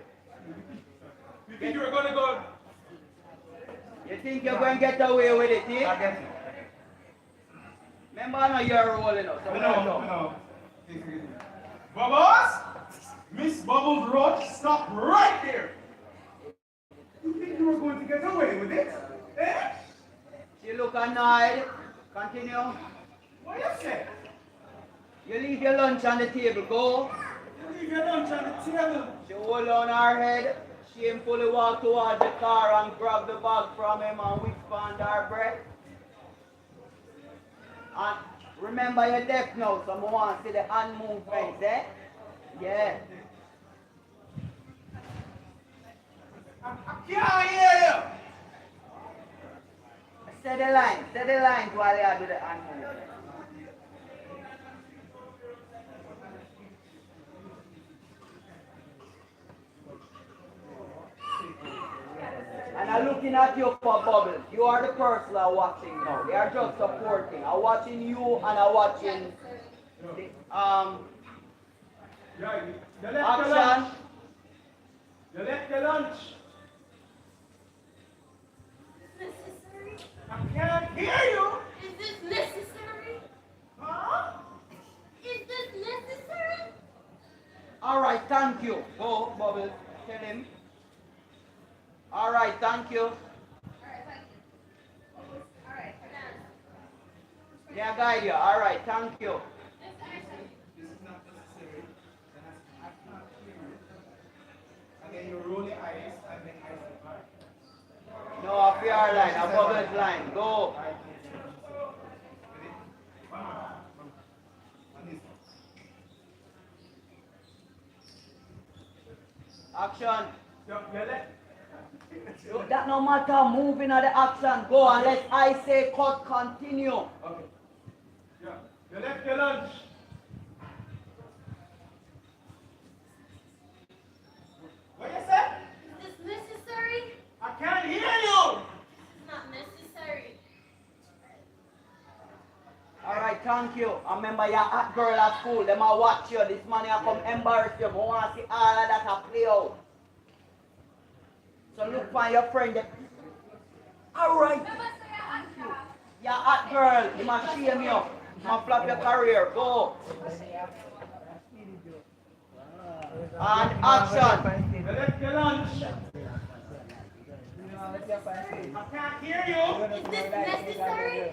S5: You think you were going to go?
S1: You think you're going to get away with it, eh?
S5: I get it.
S1: Remember, I know you're rolling up. So
S5: No. Bubbles? Miss Bubbles Road, stop right there. You think you were going to get away with it? Eh?
S1: She look annoyed. Continue.
S5: What you say?
S1: You leave your lunch on the table. Go.
S5: You leave your lunch on the table.
S1: She hold on her head. Shamefully walk towards the car and grab the bag from him and whisper under her breath. And remember you're deaf now, so I want to see the hand movements, eh? Yeah.
S5: I can't hear
S1: Say the lines while you do the hand movement. And I'm looking at you for bubbles. You are the person I'm watching now. They are just supporting. I'm watching you and I'm watching the,
S5: Yeah, you left your
S1: action.
S5: lunch. You left your lunch.
S3: Necessary?
S5: I can't hear you.
S3: Is this necessary?
S5: Huh?
S3: Is this necessary?
S1: Alright, thank you. Go, Bubbles. Tell him. Alright, thank you.
S3: Alright, thank you. Alright, now.
S1: Yeah, guide you. Alright, thank you.
S3: This action.
S5: This is not necessary. I can't hear you. And then you roll your eyes and then I say, alright.
S1: No, off your line. A Bubbles line. Go. Action. That no matter moving at the action. Go unless I say cut, continue.
S5: Okay. Yeah. You left your lunch. What you said?
S3: Is this necessary?
S5: I can't hear you.
S3: It's not necessary.
S1: Alright, thank you. I remember your hot girl at school. Them a watch you. This man here come embarrass you. I want to see all of that a play out. So look for your friend. Alright. Your hot girl. You must shame you. You must flop your career. Go. And action.
S5: You left your lunch. I can't hear you.
S3: Is this necessary?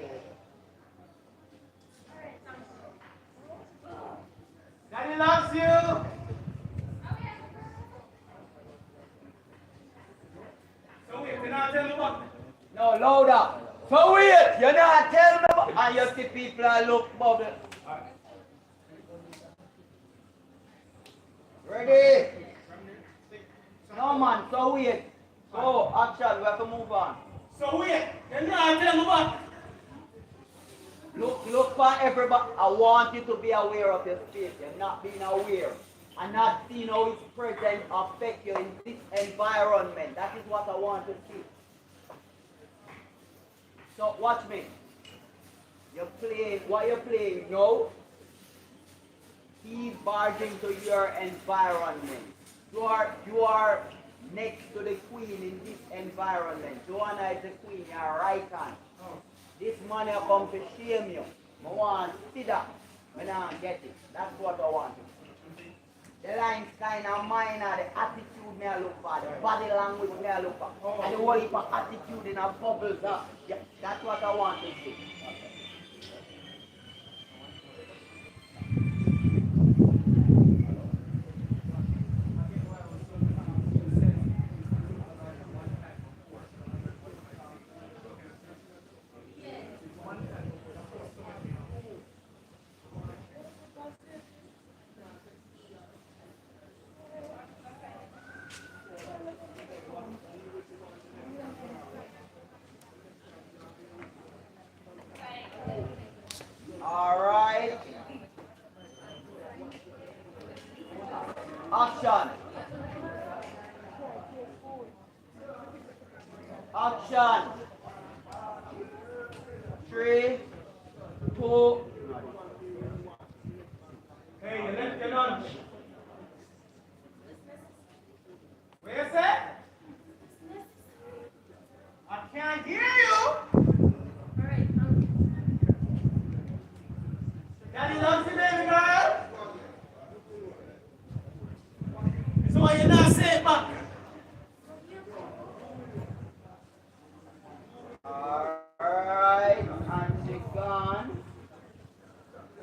S5: Daddy loves you. So wait, can I tell you what?
S1: No, louder. So wait. You're not telling me about. And you see people that look bubble. Ready? No man, so wait. So action, we have to move on.
S5: So wait, can I tell you what?
S1: Look for everybody. I want you to be aware of your space. You're not being aware. And not seeing how its presence affect you in this environment. That is what I want to see. So watch me. You're playing, what you're playing now, keep barging to your environment. You are next to the queen in this environment. Joanna is the queen, your right hand. This money come to shame you. I want to see that when I get it. That's what I want. The lines kind of minor, the attitude may I look for, the body language may I look for, and the whole heap of attitude in a bubbles up. Yeah, that's what I want to see. Alright. Action. Action. 3, 2.
S5: Hey, you left your lunch. Where is it? I can't hear you.
S3: Alright,
S5: Daddy loves you, baby girl. So why you not say it back?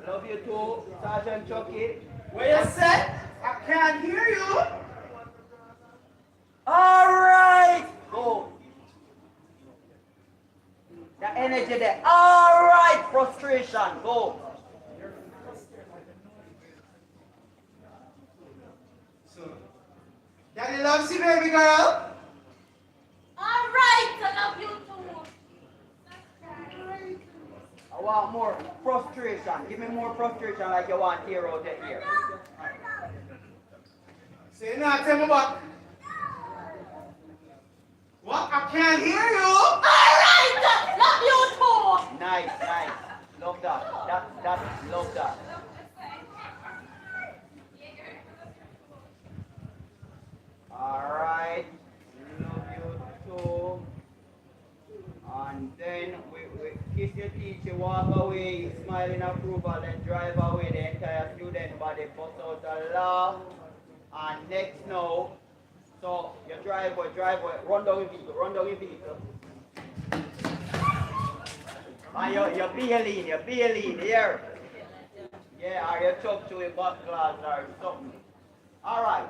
S1: Love you too, Sergeant Chucky.
S5: Where you said? I can't hear you.
S1: Alright! Go. The energy there. Alright! Frustration. Go.
S5: So, Daddy loves you, baby girl.
S3: All right, I love you too.
S1: I want more frustration. Give me more frustration like you want here out here.
S5: Say now, tell me what? What? I can't hear you.
S3: All right, love you too.
S1: Nice, nice. Love that. Love that. Alright. Love you too. And then we kiss your teacher, walk away, you smile in approval, then drive away the entire student body, bust out a laugh. And next now, so your driveway, run down your vehicle. And you're bailing here. Yeah, or you chop to a back glass or something. Alright,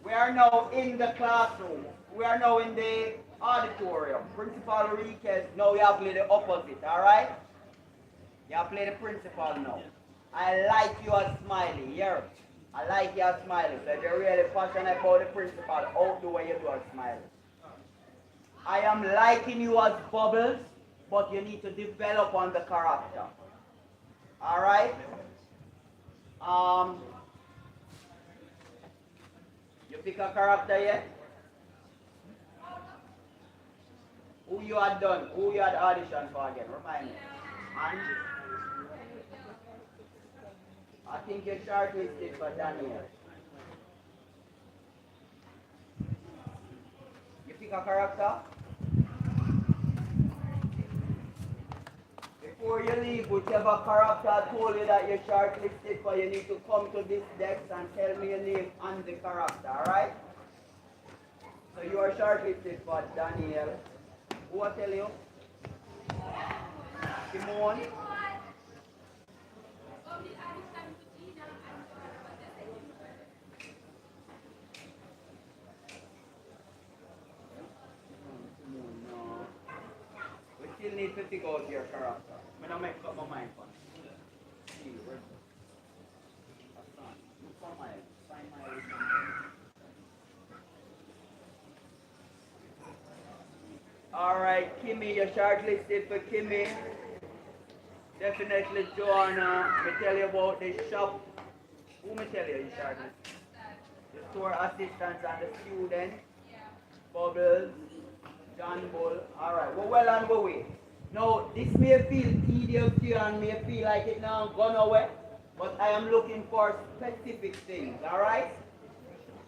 S1: we are now in the classroom. We are now in the auditorium. Principal Enriquez, now you have to play the opposite, alright? You have to play the principal now. I like you as Smiley, here. I like you as Smiley. So if you're really passionate about the principal, how do what you do as Smiley? I am liking you as Bubbles, but you need to develop on the character. Alright? You pick a character yet? Who you had done? Who you had auditioned for again? Remind me. And I think you're shortlisted for Daniel. You pick a character? Before you leave, whichever character told you that you're shortlisted for, you need to come to this desk and tell me your name and the character, alright? So you are shortlisted for Daniel. Who I tell you? Simone. We still need to figure out your character. I'm gonna make up my mind for it. See, where's look for my find my Alright, Kimmy, you're shortlisted for Kimmy. Definitely Joanna. Me tell you about the shop. Who me tell you shortlisted? The store assistants and the students. Bubbles. John Bull. Alright, we're well on the way. Now, this may feel tedious to you and may feel like it now gone away, but I am looking for specific things, alright?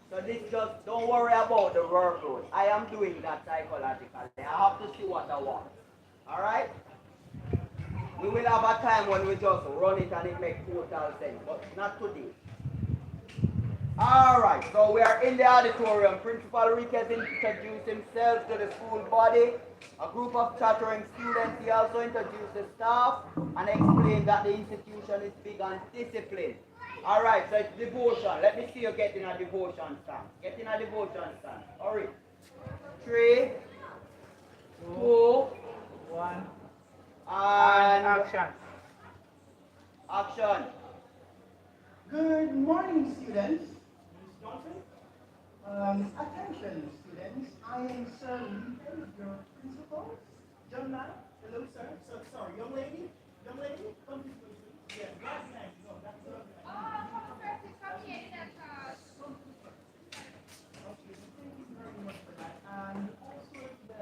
S1: So this just, don't worry about the workload. I am doing that psychologically. I have to see what I want. Alright? We will have a time when we just run it and it makes total sense, but not today. Alright, so we are in the auditorium. Principal Enriquez introduced himself to the school body. A group of chattering students. He also introduced the staff and explained that the institution is big on discipline. Alright, so it's devotion. Let me see you get in a devotion stand. Get in a devotion stand. Hurry. 3, 2,
S5: 1.
S1: and
S5: Action.
S1: Action.
S6: Good morning, students. Miss Johnson. Attention, students. I am Sir Lee, your principal. Young man. Hello, sir. Sorry, young lady. Young lady, come this way, please. Yes, right behind you. No, that's right behind you. Okay, thank you very much for that. And also, the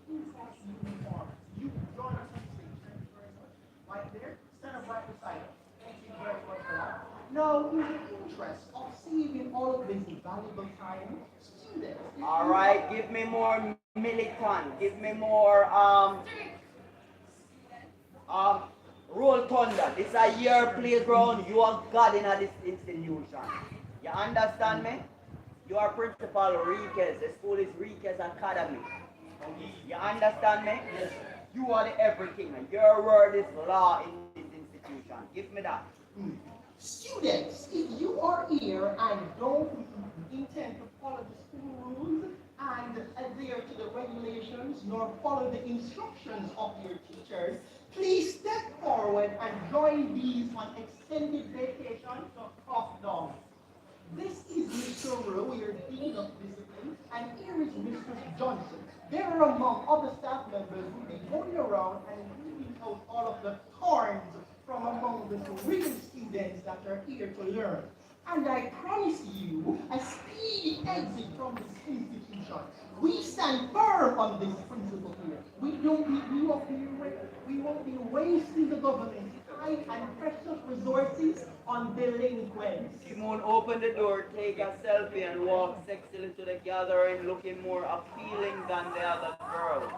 S6: in-class uniform. You join us on stage. Thank you very much. Right there. Stand up right beside us. Thank you very much for that. Now, in the interest of saving all of this valuable time, students.
S1: All right, give me more militant. Give me more roll thunder. This is a year playground. You are God in this institution. You understand me? You are Principal Enriquez. The school is Enriquez Academy. You understand me? Yes. You are the everything. Your word is law in this institution. information. Give me that.
S6: Students, if you are here and don't intend to follow the school rules and adhere to the regulations nor follow the instructions of your teachers, please step forward and join these on extended vacation to off down. This is Mr. Rowe, your Dean of Discipline, and here is Mr. Johnson. They are among other staff members who will be going around and weeding out all of the thorns from among the real students that are here to learn. And I promise you a speedy exit from this institution. We stand firm on this principle here. We won't be wasting the government's time and precious resources on delinquents.
S1: Simone opened the door, take a selfie, and walked sexily to the gathering, looking more appealing than the other girls.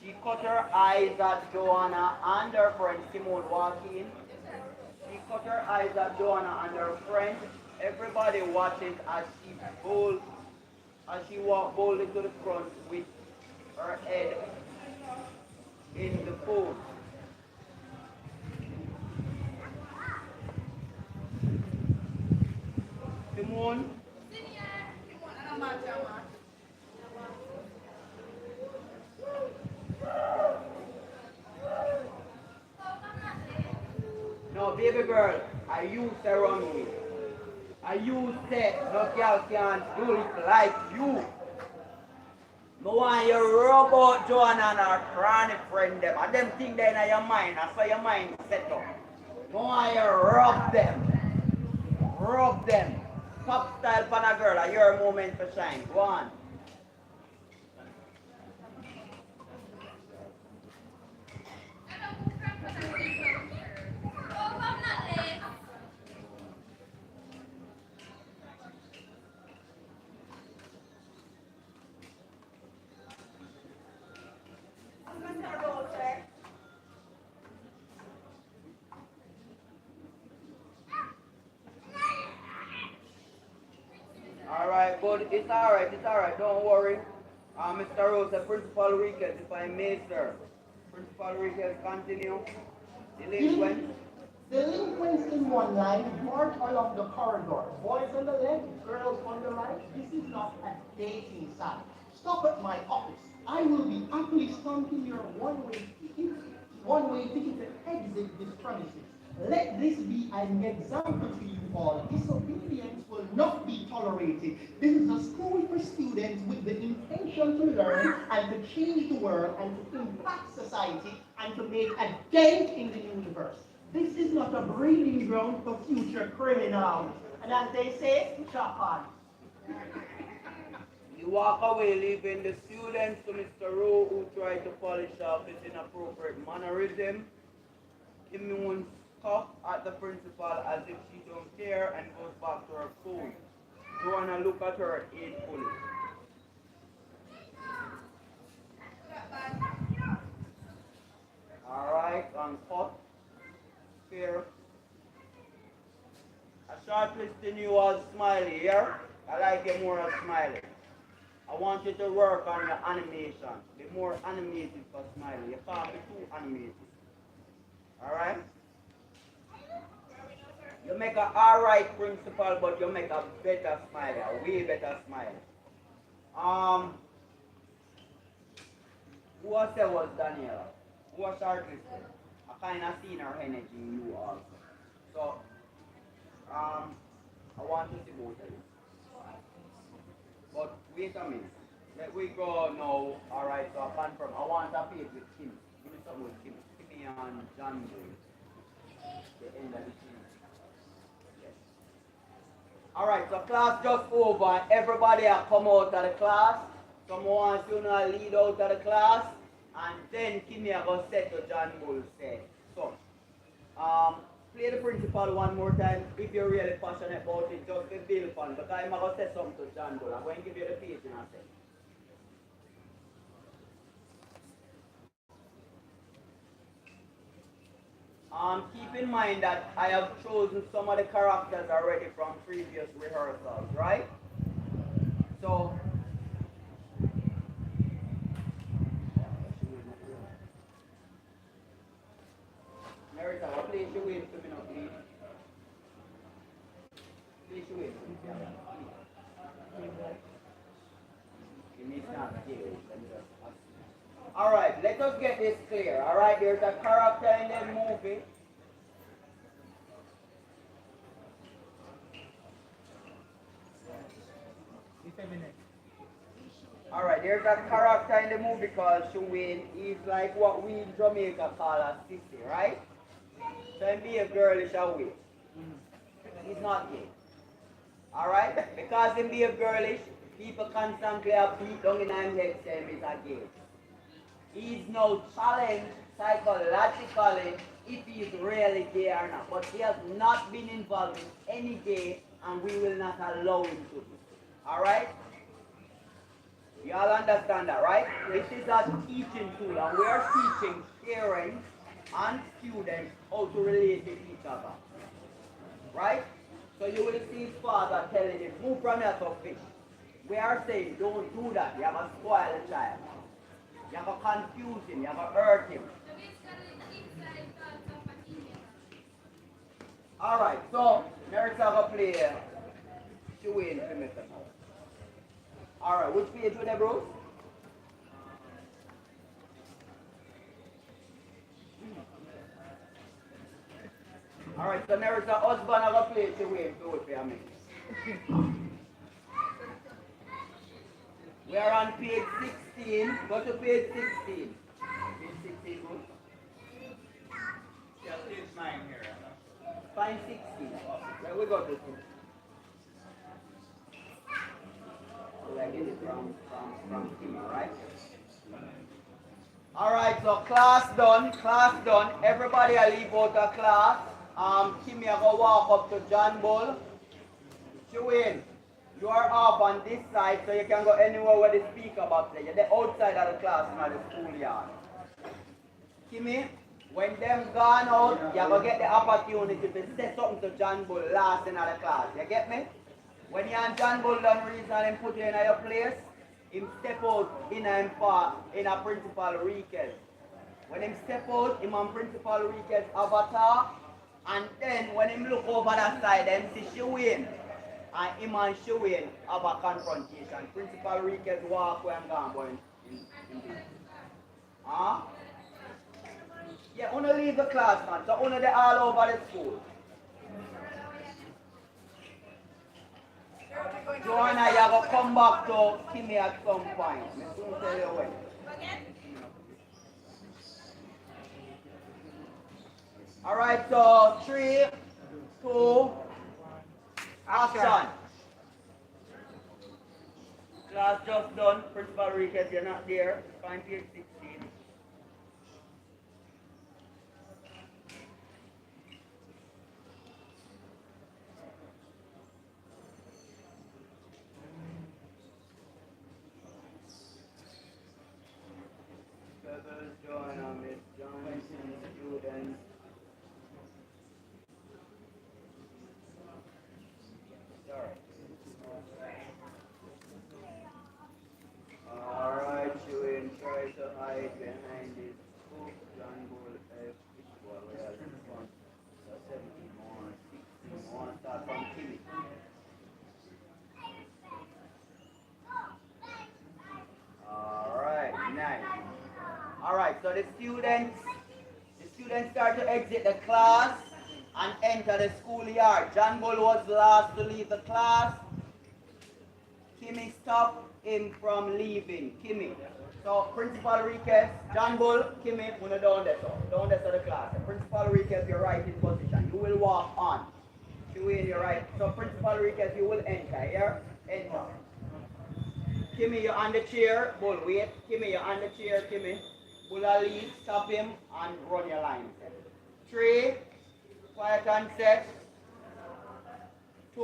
S1: She caught her eyes at Joanna and her friend Simone walking. She caught her eyes at Joanna and her friend. Everybody watches as she walked boldly to the front with her head in the fold. Simone. No, baby girl, I used to run with. I used to, no girl can't do it like you. No want you rub out Joanna and her cranny friend them. And them think they in your mind, that's why your mind set up. No want you rub them. Rub them. Pop style for a girl, and your moment to shine. Go on. Alright, but it's alright, don't worry. Mr. Rose, the Principal Riquez, if I may, sir. Principal Riquez, continue. Delinquent.
S6: Delinquents in one line march along the corridor. Boys on the left, girls on the right. This is not a dating site. Stop at my office. I will be happily stamping your one-way ticket to exit this premises. Let this be an example to you all. Disobedience will not be tolerated. This is a school for students with the intention to learn and to change the world and to impact society and to make a dent in the universe. This is not a breeding ground for future criminals. And as they say, chop on.
S1: You walk away, leaving the students to Mr. Rowe, who tried to polish off his inappropriate mannerism. Simone scoffs at the principal as if she don't care and goes back to her phone. Joanna look at her hatefully. Alright, on cut. Fair. A shortlisting you as Smiley here. I like you more as Smiley. I want you to work on your animation. Be more animated for Smiley. You can't be too animated. Alright? You make a alright principal, but you make a better Smiley, a way better Smiley. Who was there was Daniela? Who was shortlisted? I kind of seen her energy in you also. So, I want to see both of you. But wait a minute. Let we go now. Alright, so I confirm. I want a page with Kim. Give me something with Kim. Kimmy and John Boy. The end of the team. Yes. Alright, so class just over. Everybody have come out of the class. Someone wants you to lead out of the class. And then Kimmy are going to say to John Bull say. So, play the principal one more time. If you're really passionate about it, just be build fun. But I'm going to say something to John Bull. I'm going to give you the page in a second. Keep in mind that I have chosen some of the characters already from previous rehearsals, right? So, Marita, What place you win to me now, please? Place you win to me, please. Give me some skills. Alright, let us get this clear. Alright, there's a character in the movie. Alright, there's a character in the movie called Shuwin. He's like what we in Jamaica call a sissy, right? So he be a girlish away. He's not gay. Alright? Because he be a girlish, people constantly have beat down in his head saying he's a gay. He's now challenged psychologically if he's really gay or not. But he has not been involved in any gay and we will not allow him to be. Alright? You all understand that, right? This is a teaching tool and we are teaching parents and students how to relate with each other. Right? So you will see his father telling him, move from here to fish. We are saying, don't do that. You have to spoil the child. You have to confuse him. You have to hurt him. Alright, so next I'm going to play Shuwin for me. Alright, which page with that, bro? Alright, so there is a husband of a place to wait to it for me. We are on page 16. Go to page 16. Page 16, good.
S5: Yeah, page 9 here.
S1: Find 16. Where we go to? So I get it from Timmy, right? Alright, so class done. Everybody I leave out of class. Kimmy, I go walk up to John Bull. Shuwin, you are up on this side so you can go anywhere where they speak about it. You're the outside of the class, not the schoolyard. Kimmy, when them gone out, you're going to get the opportunity to say something to John Bull last in the class. You get me? When you and John Bull done reason and put you in your place, him step out in a Principal Riquez. When him step out, him on Principal Riquez avatar, and then when him look over that side, him see Shuwin, and him and Shuwin have a confrontation. Principal Riquez walk where I'm going, boy. Huh? Yeah, wanna leave the class, man. So wanna they all over the school. Joanna, you have to come back to Timmy at some point. I'm soon tell you when. Alright, so 3, 2, action. Class just done. Principal Riquez, you're not there. Find page 16. Join on Miss Johnson, students. Sorry. Alright, Shuwin, try to hide behind this book. John Bull F. Well, we have this one. So 17 more, 16 more. Start from Timmy. Alright, nice. Alright, so the students start to exit the class and enter the schoolyard. John Bull was last to leave the class. Kimmy stopped him from leaving. Kimmy. So Principal Riquez, John Bull, Kimmy, wanna down there, so down there to the class. Principal Riquez, you're right in position. You will walk on. You in your right. So Principal Riquez, you will enter here. Enter. Kimmy, you're on the chair. Bull, wait. Kimmy, you're on the chair, Kimmy. Bull, lead, stop him, and run your line. 3, quiet and set. 2,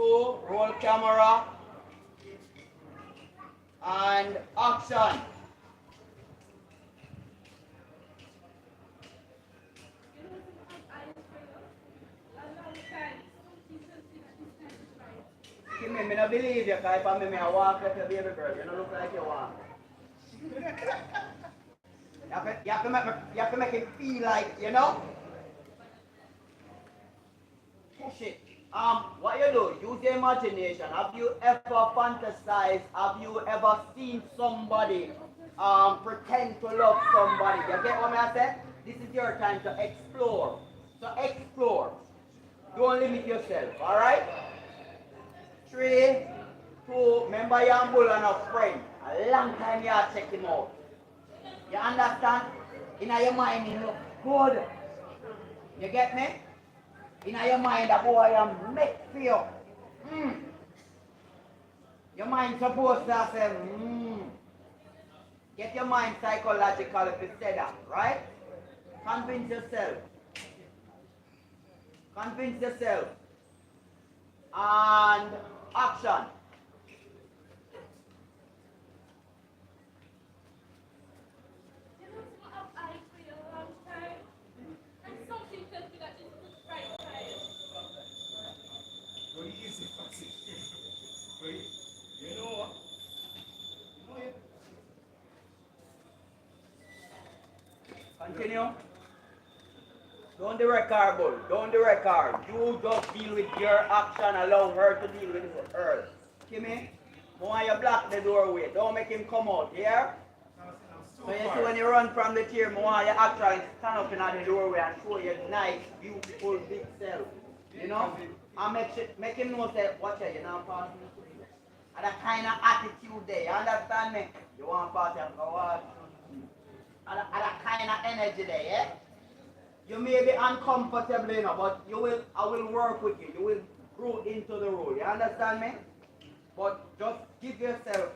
S1: roll camera. And action. Kimmy, I don't believe you, because if I walk like a baby girl, you don't look like you walk. You have to make it feel like, you know? What you do, use your imagination. Have you ever fantasized? Have you ever seen somebody pretend to love somebody? You get what I said? This is your time to explore. So explore. Don't limit yourself, alright? 3, 2, remember your bull and a friend. A long time you have check him out. You understand? In your mind, you look good. You get me? In your mind, that boy am make for you. Your mind supposed to say, Get your mind psychological if you say that, right? Convince yourself. Convince yourself. And action.
S5: Go easy, Foxy. You know what? You know it.
S1: Continue. Don't the record, bull. Don't the record. You just deal with your action. Allow her to deal with hers. Kimmy, want you block the doorway. Don't make him come out, yeah? So you see when you run from the chair, want you actually stand up in the doorway and show your nice, beautiful, big self. You know? And make him know that, watch it, you're not passing through. And that kind of attitude there, you understand me? You want to pass and go on. And that kind of energy there, yeah? You may be uncomfortable, you know, but I will work with you. You will grow into the role. You understand me? But just give yourself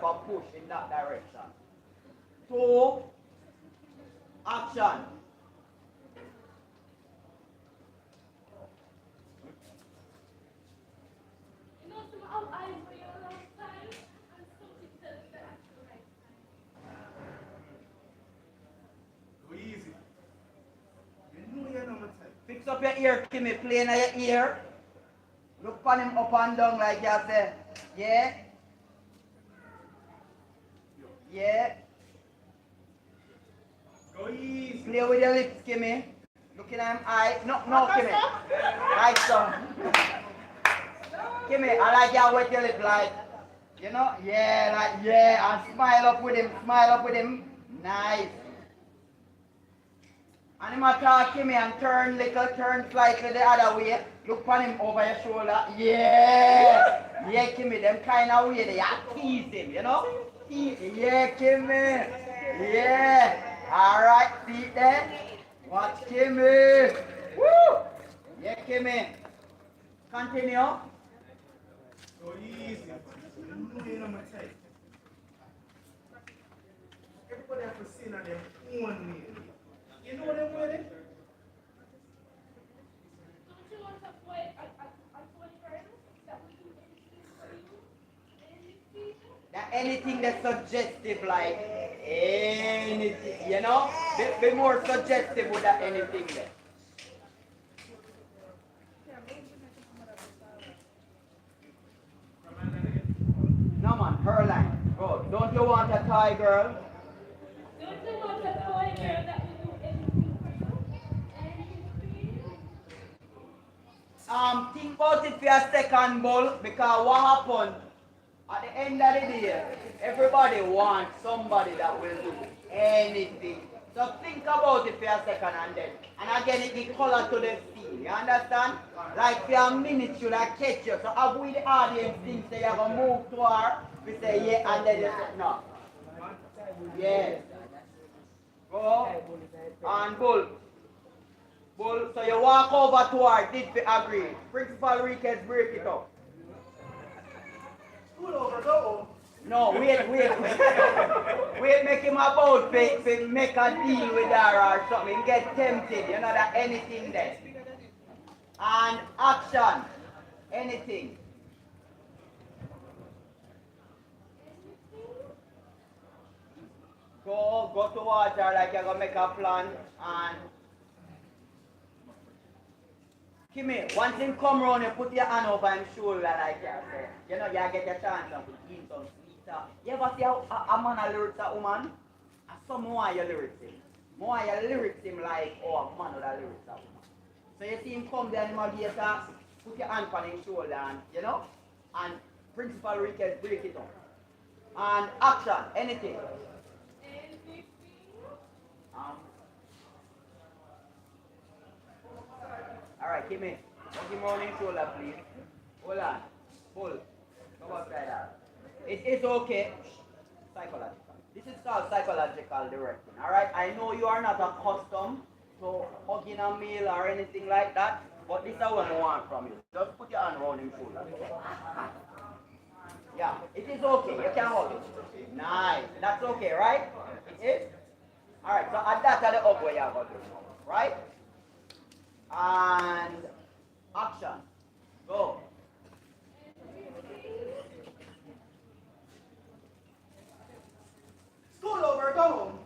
S1: a push in that direction. 2, action.
S5: Go easy. You know you're not my type.
S1: Fix up your ear, Kimmy. Play in your ear. Look on him up and down like you say. Yeah? Yeah?
S5: Go easy.
S1: Play with your lips, Kimmy. Look in him eye. No, Kimmy. Like so. Kimmy, I like you with your lip like, you know? Yeah, like, yeah. And smile up with him. Smile up with him. Nice. And him talk Kimmy and turn slightly the other way. Look on him over your shoulder. Yeah. Yeah, Kimmy, them kind of way they tease him, you know? Yeah, Kimmy. Yeah. Alright, see that? Watch Kimmy. Woo! Yeah, Kimmy. Continue.
S5: Go easy. You know you're not my type. Everybody has to sin on their own way. You know them way?
S3: Don't you want a boyfriend that will do anything for you?
S1: That anything that's suggestive, like anything, you know? Be more suggestive with that anything there. No man, her line. Go. Don't you want a toy girl?
S3: Don't you want a boy girl that will do anything for you? Anything for you?
S1: Think about it for a second, bull, because what happened at the end of the day, everybody wants somebody that will do anything. So think about it for a second and again it give color to the scene, you understand? Like for a minute you like catch you, so have we the audience think say you're going to move to her, we say yeah and then you say no. Yes. Go and bull. Bull, so you walk over to her, did we agree? Principal Riquez, break it up.
S6: School over, go home.
S1: No, wait. Wait, make him about to make a deal with her or something. Get tempted, you know that anything there. And action. Anything. Go towards her like you're gonna make a plan and Kimmy, once him come round, you put your hand over his shoulder like you say. You know, you get your chance and put in some sweet stuff. You ever see a man a lyrics a woman? And some more you lyrics him. More you lyrics him like, oh, a man with a lyrics a woman. So you see him come, the animator, put your hand on his shoulder and, you know, and Principal Riquez break it up. And action, anything. Um, Alright, give me. Give him on his shoulder, please. Hold on. Pull. Come outside that. It is okay. Psychological. This is called psychological directing. Alright? I know you are not accustomed to hugging a meal or anything like that, but this is what I want from you. Just put your hand around his shoulder. Yeah, it is okay. You can hold it. Nice. That's okay, right? It is? Alright, so at that are the hug where you are going to do. Right? And action. Go.
S6: School over, go home.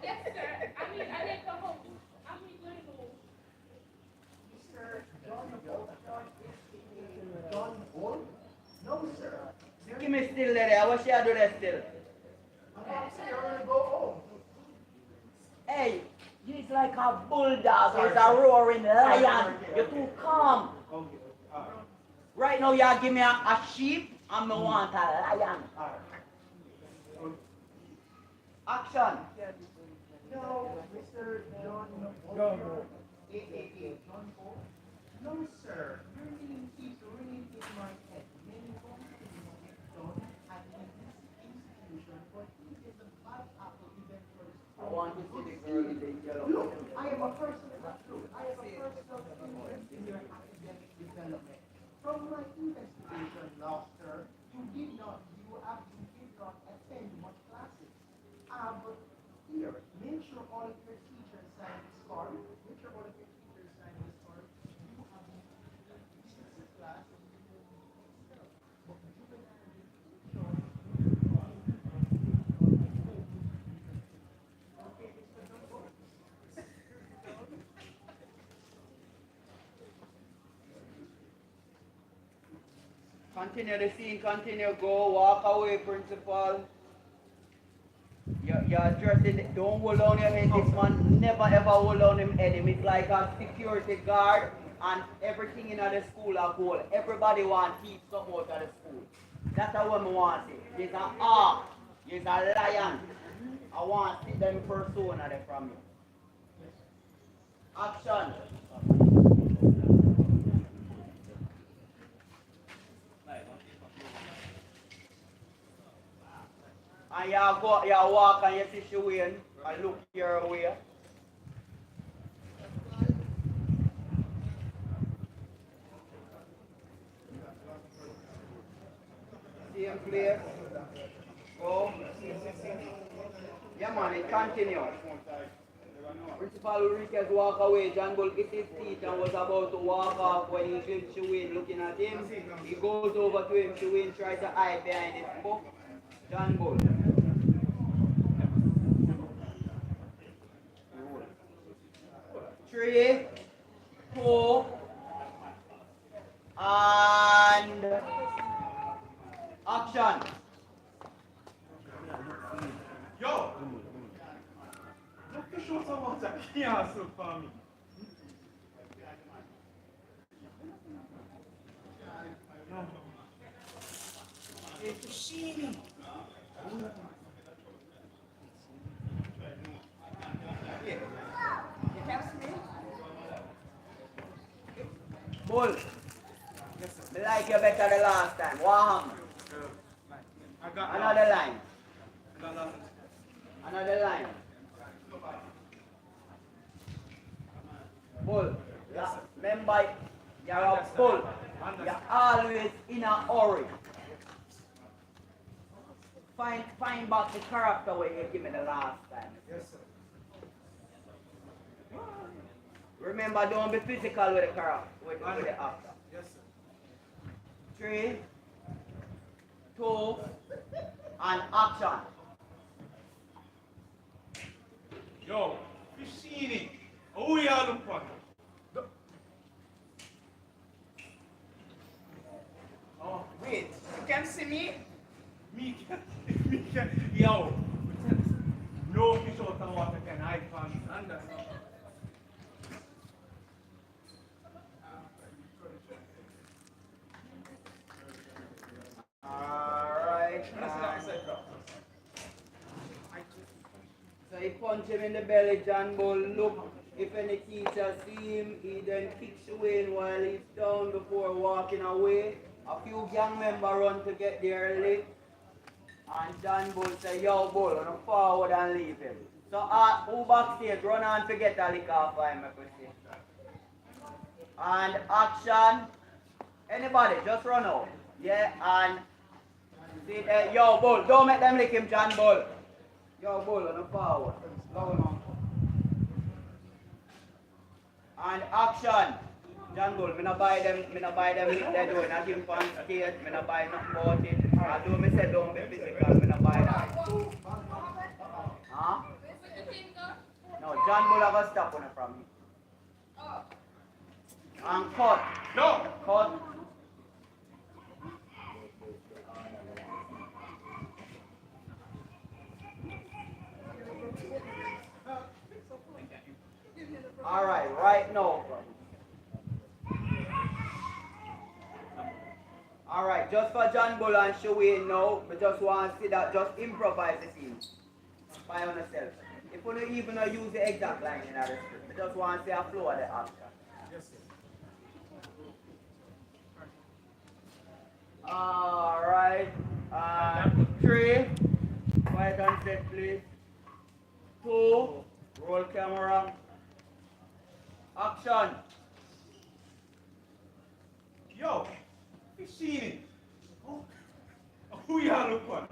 S3: Yes, sir. I didn't come home. I'm going home.
S6: Mr. John Bull? No, sir.
S1: Give me still there. What should I do that still?
S6: I'm not saying you're going to go home.
S1: Hey, you're like a bulldog. You're a roaring lion. You're too calm.
S5: Okay.
S1: Right now, you give me a sheep, and I want a lion. Action.
S6: No, Mr. John Bull. A.K.A. John Bull? No, sir. Your name keeps ringing in my head. Many wrong things get done at this institution, but he is a bad apple even for his
S1: I want to see the girl in the yellow.
S6: Look, I am a person in your academic development. From my investigation last term, you did not attend much classes. But here, make sure all of your teachers sign this card. Make sure all of your teachers sign this card. You have business class.
S1: Continue the scene, continue, go, walk away, principal. You're addressing it. Don't hold on your head. This man never ever hold on him head. He's like a security guard and everything in the school are gold. Everybody want to teach something out of the school. That's what I want to say. He's an ark. He's a lion. I want to see them persona there from you. Action. And you walk and you see she win and look your way. Same place. Go. Yeah man, it continue. Principal Riquez walk away. John Bull hit his teeth and was about to walk off when he glimpsed Chewin looking at him. He goes over to him. Chewin tries to hide behind his book. John Bull. 3, 2, and action.
S5: Yo! Look to show someone that can't for me.
S1: Bull. I like you better the last time. What happened?
S5: I got
S1: Another line.
S5: Another.
S1: Another line. Bull.
S5: Yes, sir.
S1: Remember, you're a bull. You're always in a hurry. Find back the character where you give me the last time.
S5: Yes, sir.
S1: Remember, don't be physical with the character, with the actor.
S5: Yes, sir.
S1: 3, 2, and action.
S5: Yo, Fishini, who y'all look for?
S7: Oh, wait, you can see me?
S5: Me can, yo, no fish out Understand.
S1: Alright.
S5: Let's go outside, bro.
S1: So he punch him in the belly, John Bull. Look, if any teacher see him, he then kicks Wayne while he's down before walking away. A few gang members run to get there early. And John Bull say, yo, Bull, run forward and leave him. So who backstage, run on to get a lick off him, I could say. And action. Anybody, just run out. Yeah, and see, yo, Bull, don't make them lick him, John Bull. Yo, Bull, run forward. Go on. And action. John Bull, me not buy them lick they do. Not give him on skate, me not buy nothing about it. Although me say don't be physical, me not buy that. Huh? No, John Bull have a stop on it from me. And cut.
S5: No!
S1: Cut. Alright, right now. Alright, just for John Bull and Shaway now, we just want to see that, just improvise the scene. By yourself. If you don't even use the exact line in the script, we just want to see a flow of the action.
S5: Yes, sir.
S1: Alright, 3, quiet on set please. 2, roll camera. Action.
S5: Yo, you seen it? Oh, who y'all look for?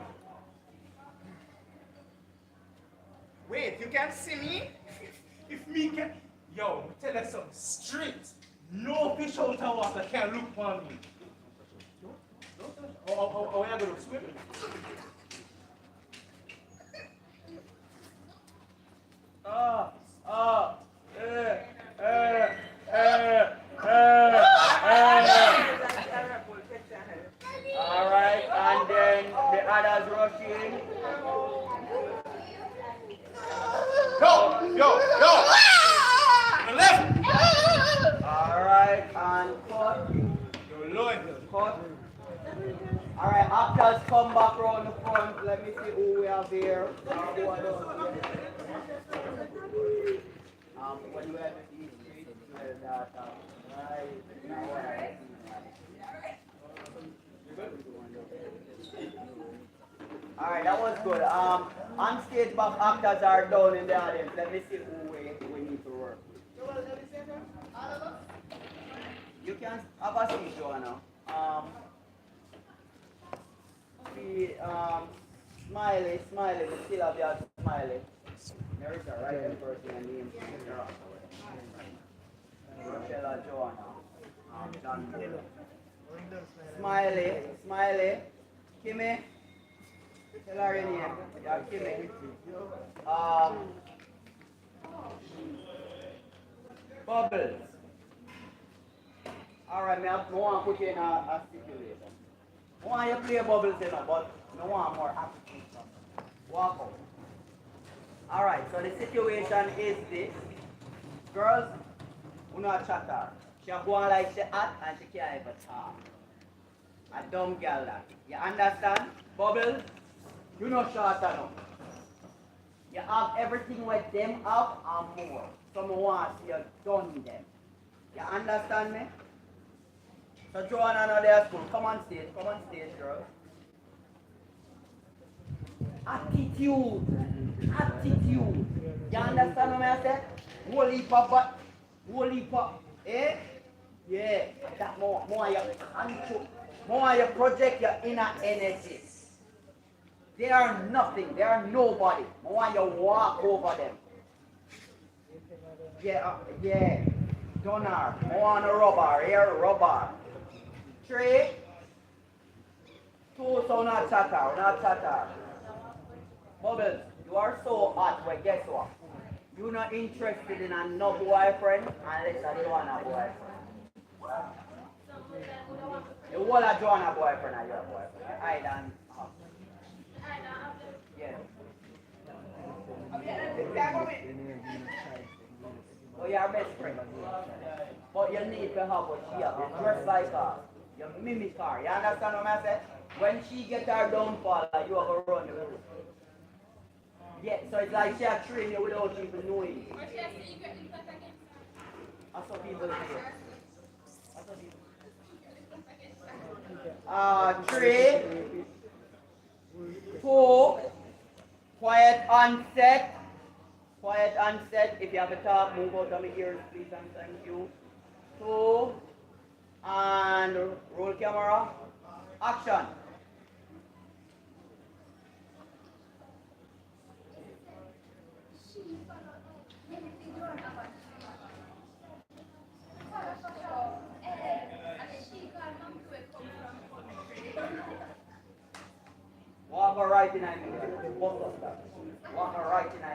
S7: Wait, you can't see me?
S5: If me can, yo, tell us something straight. No fish out of water can look for me. Oh, you gonna swim?
S1: Alright, and then the others rushing.
S5: Yo! The left!
S1: Alright, and cut.
S5: Yo, Lord.
S1: Cut. Alright, actors come back round the front. Let me see who we have here. Who are those? When you have these streets, that right now. Alright, that was good. On stage back actors are down in the audience. Let me see who we need to work with. You can have a seat, Joanna. Smiley, we still have your Smiley. There is a right person and name. Rochella Joanna. John Taylor. Smiley. Kimmy. Tell her your name. Yeah, Kimmy. Bubbles. Alright, I want to put you in a stipulation. I want you to play Bubbles, you know, but I want more acting stuff. Walk out. Alright, so the situation is this. Girls, we not chat her. She go on like she hot and she can't even talk. A dumb girl that. You understand? Bubbles, you not short enough. You have everything with them up and more. Someone wants you done them. You understand me? So Joanna and their school. Come on stage, girls. Attitude. You understand what I said? Whole heap of butt. Whole heap of, eh? Yeah. That more you control. More you project your inner energy. They are nothing. They are nobody. More you walk over them. Yeah. Donor. More on a rubber. Here, rubber. 3, 2, so not chatter. Bubbles, you are so hot, but guess what? You're not interested in a no boyfriend unless you want a boyfriend. You want a Joanna boyfriend or your boyfriend. I don't have. Yeah. or your best friend. But you need to have what she has. You dress like her. You mimic her. You understand what I said? When she gets her downfall, you are going to run the road. Yeah, so it's like she has trained you without even knowing. That's what people say. Three, two, quiet on set. Quiet on set. If you have a talk, move out of my ears, please, and thank you. Two, and roll camera. Action. Walk her right in my both of them. Walk her right in my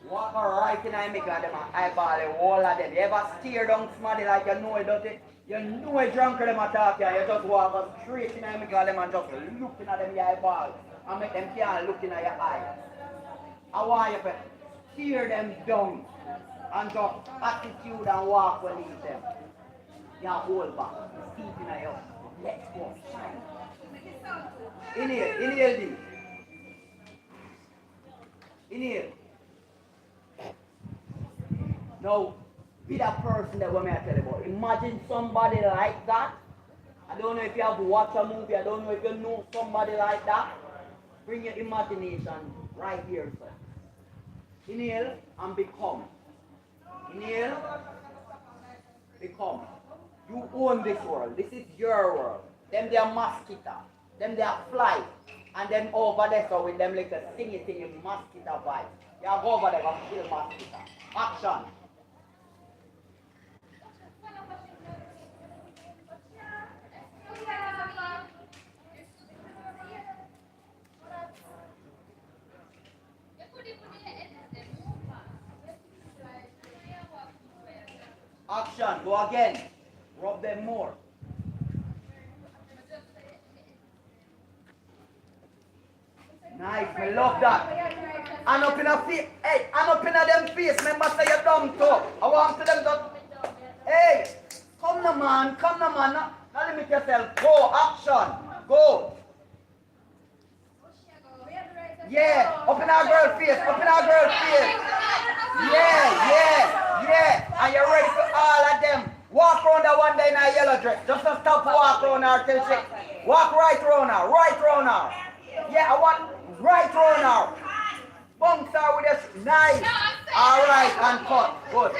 S1: Walk her right in my God, them eyeball the whole of them. You ever steer down somebody like you know it, don't it? You know it drunk them attack you, you just walk her straight in my God, them and just looking at them your eyeballs and make them can't look in your eyes. I want you to steer them down and just attitude and walk when you them. You hold back. Steep in your let's go. Shine. Inhale deep. Inhale. Now, be that person that what I tell you about. Imagine somebody like that. I don't know if you have watched a movie. I don't know if you know somebody like that. Bring your imagination right here, sir. Inhale and become. Inhale, become. You own this world. This is your world. Them they are mosquito. Them they are fly. And then over there so with them like a thingy mosquito vibe. You go over there and kill mosquito. Action. Action. Go again. Rub them more. Nice. I love that. And up in a face. Hey, and up in a them face. Remember say you're dumb too. I want to them to. Hey, come now man. Come now man. Now limit yourself. Go. Action. Go. Yeah. Up in our girl face. Up in our girl face. Yeah. And you're ready for all of them. Walk around that one day in a yellow dress. Just don't stop walk around her till she. Walk right around her. Right around her. Yeah, I want right around her. Bounce her with this. Nice. Alright, and cut. Good.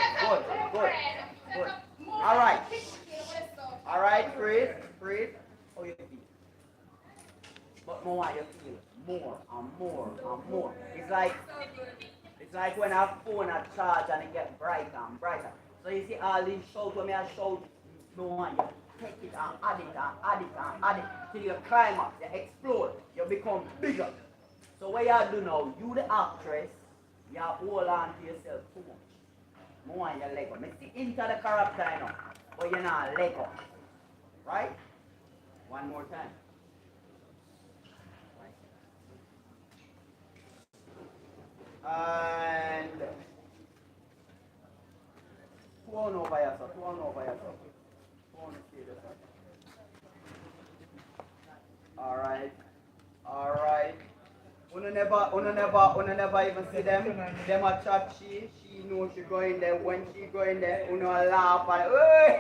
S1: Alright, freeze. Oh, you feel. But more you feel. More and more. It's like when I phone a charge and it gets brighter and brighter. So you see all these shows when I show no one, you take it and add it till you climax, you explode, you become bigger. So what you do now, you the actress, you hold on to yourself too much. More on your leg up. You see into the character you know, but you're not leg up. Right? One more time. And turn over yourself. Alright. Una never even see them. Them a chat she knows she going there. When she going there, una laugh and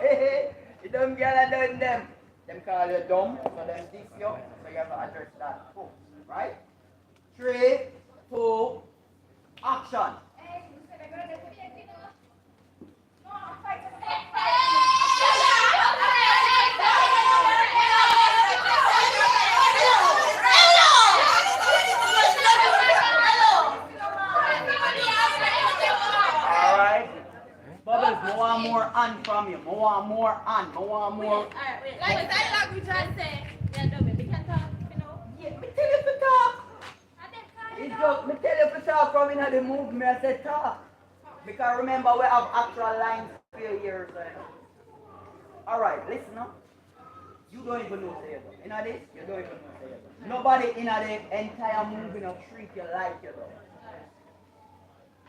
S1: hey, you dumb girl I done them. Them call you dumb, so them diss you. So you have to address that. Cool. Right? 3, 2, action. Alright. Bubbles, more on from you. More on.
S3: Like the dialogue we just said. Yeah, no, we can talk, you know.
S1: Yeah, me tell you to talk. It's just, me tell you to talk from in the movement, I said talk. Because remember, we have actual lines for years. Alright, listen up. You don't even know say it. You know this? You don't even know say it. Nobody in the entire movie of treat you like you though.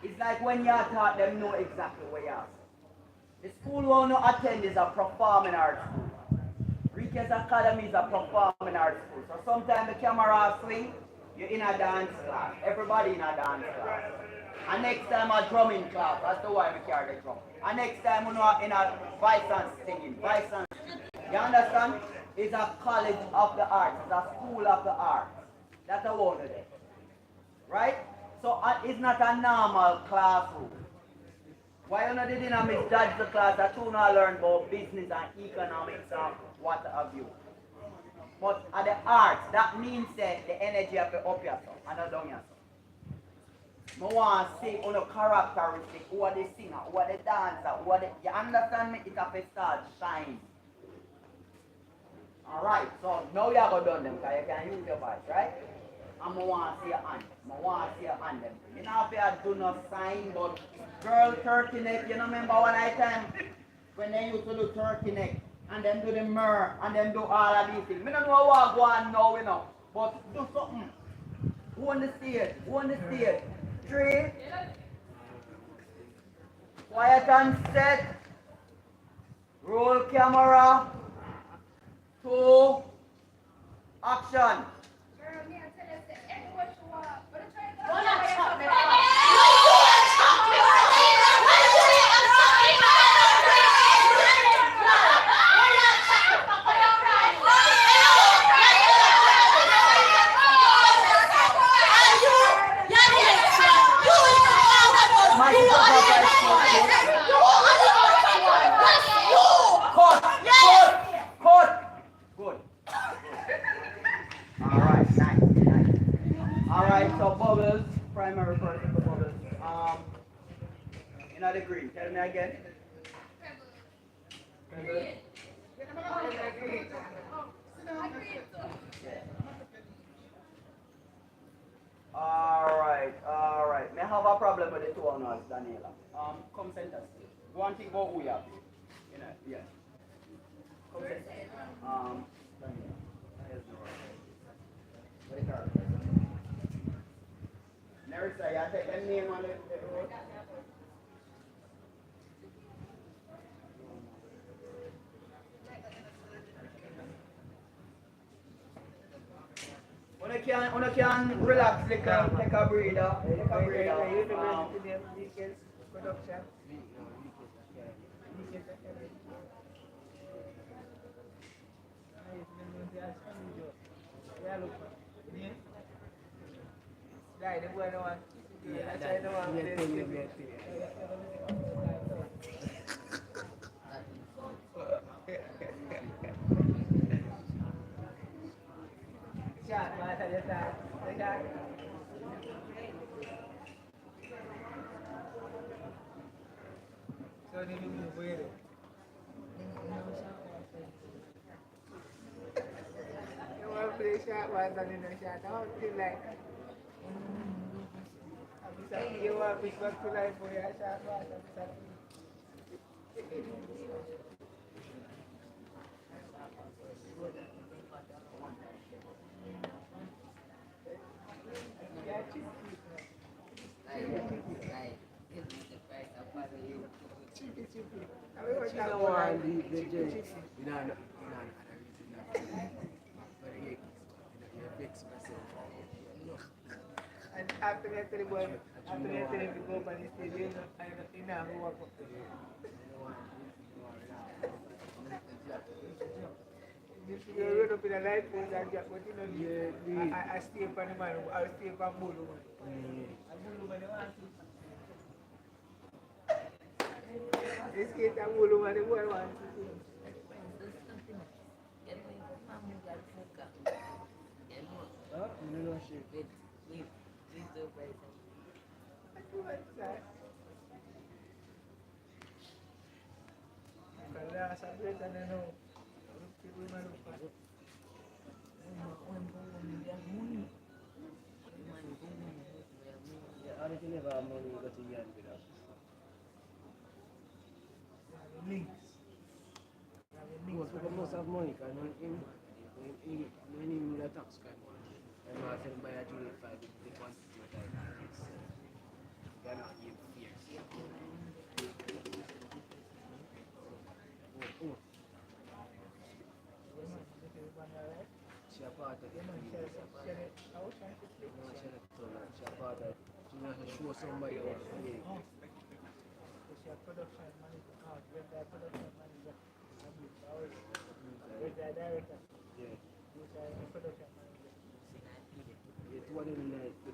S1: It's like when you taught them know exactly where you are. The school we want to attend is a performing arts school. Ricky's Academy is a performing arts school. So sometimes the camera swing, you're in a dance class. Everybody in a dance class. And next time a drumming class. That's the why we carry the drum. And next time we are in a voice and singing. Voice and you understand? It's a college of the arts. It's a school of the arts. That's a word of it. Right? So it's not a normal classroom. Why you not did in a misjudge the class that you not learn about business and economics and what have you. But at the arts, that means that the energy of the up yourself and not down yourself. I want to see on a characteristic, who are the singer, who are the dancer, who are the, you understand me? It's a start shine. Alright, so now you have to done them because you can use your voice, right? And I want to see your hand. I want to see your hand them. You know if you do not sign, but girl turkey neck, you know remember one time when they used to do turkey neck and then do the myrrh and then do all of these things. I don't know what go on now, you know, but do something. Who on the stage? Who on the stage? 3. Quiet and set. Roll camera. 2. Action. Good. Alright, nice. Alright, so bubbles, primary person for bubbles. You know the green. Tell me again. Pebbles. Alright. May I have a problem with the two of us, Daniela. Come center stage. One thing about who you have. You know, yeah. Come center. Daniela. What is her? Nerissa, you take the name on the road. When you can relax, take a breather.
S8: And after that, the boy, after that, the go by the stadium, I know what. You run up in a light post and just what you know. I stay upon the man, I stay upon Bulu. This kid and Bulu man, the boy wants to see. Links.
S9: So we must have money, because when him the tax can and I said buy a Juliet 5 the quantity of time. They are not give fears. Oh. She a part of it. She a part of it. She want to show somebody how to play.
S8: She a production manager. With the production manager. With the director.
S9: Yeah.
S8: With the production manager.
S9: It's one of the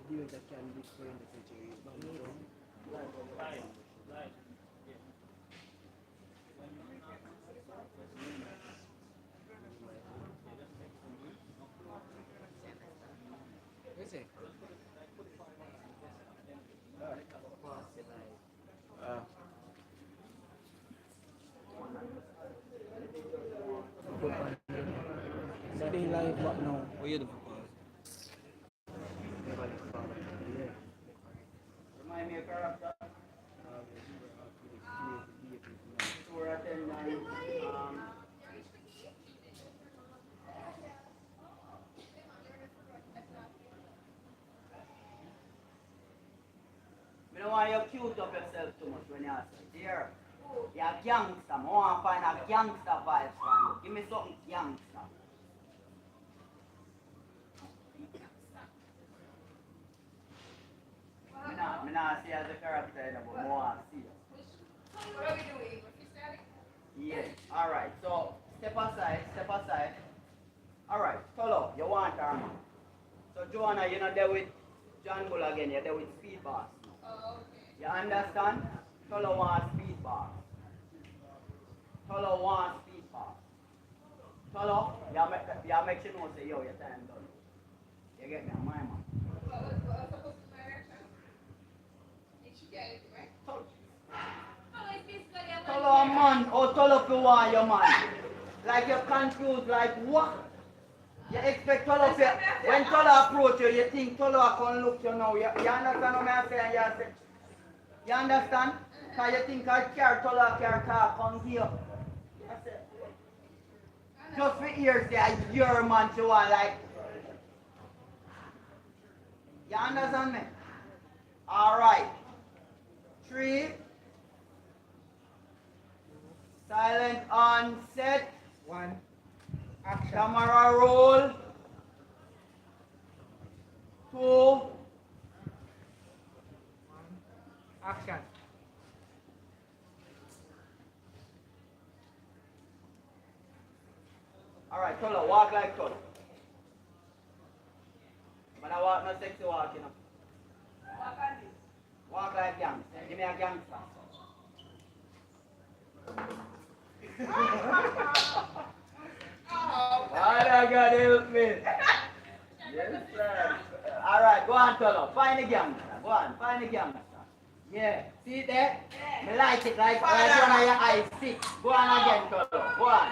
S9: deals that can be for in the future.
S8: Right.
S9: What's it?
S8: Stay live but now.
S9: What you do?
S1: Remind me of character. Tour attendance. I don't want you cute up yourself too much when you say, dear, you're a gangster. I want to find a gangster vibe from you. Give me something gangster. I not see as a character, but more I see you.
S3: What are we doing? What you studying?
S1: Yes. Alright, so step aside. Alright, follow, you want her. So Joanna, you're not there with John Bull again, you're there with Speed Boss.
S3: Oh, okay.
S1: You understand? Follow one Speed Boss. Follow one Speed Boss. Follow, you make sure you know say yo, your time done. You get me, my man.
S3: What was supposed to be my reaction? Did you get it, right?
S1: Follow a man, or follow for one your man. Like you're confused, like what? You expect Tolo to, when Tolo approach you, you think Tolo can look you now. You understand what I'm saying? You understand? Because you think I care, Tolo can talk on here. Just for ears, say, your man to one, like. You understand me? Alright. 3. Silent on set.
S8: 1. Action.
S1: Camera roll. 2.
S8: Action.
S1: Alright, Tolo, walk like Tolo. But I walk no sexy walk, you know. Walk like gangster. Give me a gangster. Father God help me. Yes, sir. Alright, go on, Tolo. Find the gangster. Go on, find the gangster. Yeah, see there? Me like it like one of your eyes sick. Go on again, Tolo. Go on.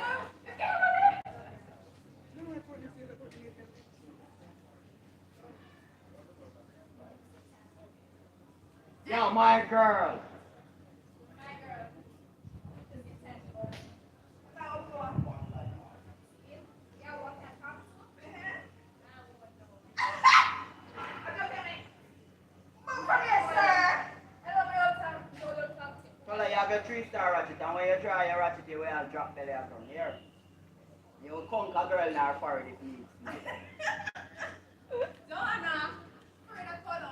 S1: Yo, my girl. Tolo, you have your 3-star ratchet, and when you try your ratchet, you will drop belly from here. You will conquer girl in our forehead if needs.
S3: Donna, for the photo.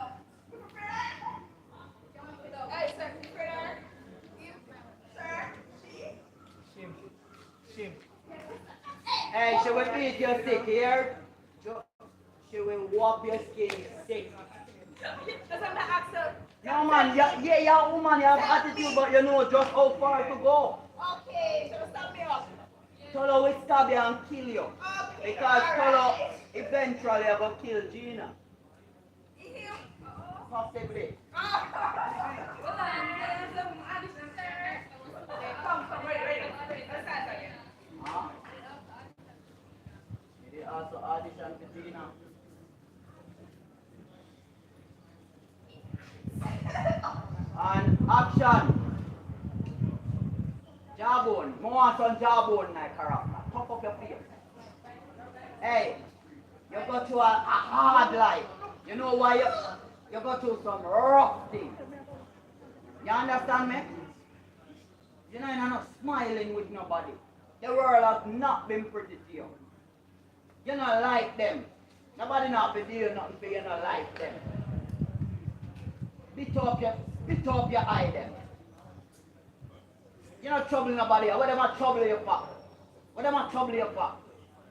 S3: Hey, sir, critter. You, sir, she.
S8: Shim.
S1: Hey, she will beat you sick here. She will whop your skin sick.
S3: That's not the accent.
S1: No man, yeah, woman, you have attitude, but you know just how far to go.
S3: Okay, so stop me up.
S1: Tolo will stab you and kill you.
S3: Okay,
S1: Because Tolo
S3: alright.
S1: eventually will kill Gina.
S3: You.
S1: Possibly. Huh? Maybe also audition for Gina. And action. Jawbone. More on jawbone like character. puff up your face. Hey, you go through a hard life. You know why you go through some rough things. You understand me? You know you're not smiling with nobody. The world has not been pretty to you. You not like them. Nobody not be doing nothing for you not like them. Spit up your eye them. You're not troubling nobody. What am I trouble you for? What am I trouble you for?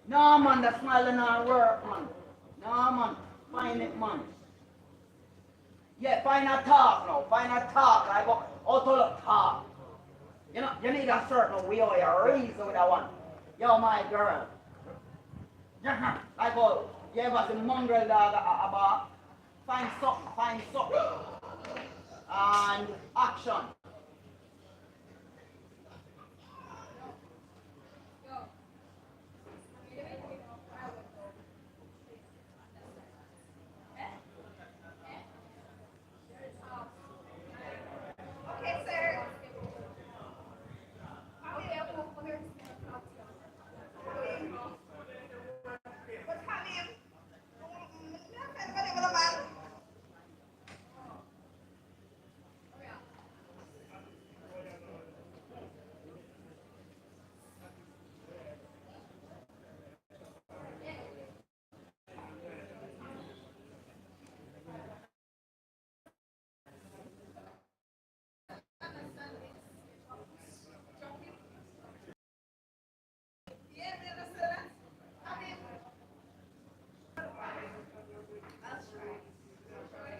S1: No man, the smiling on work, man. No man, find it, man. Yeah, find a talk now. Find a talk. I go out of talk. You know, you need a certain way or you reason with that one. Yo, my girl. Like all, you ever see mongrel dog about? Find something. And action.
S3: Okay, sir. Okay, I'm here. What's her name?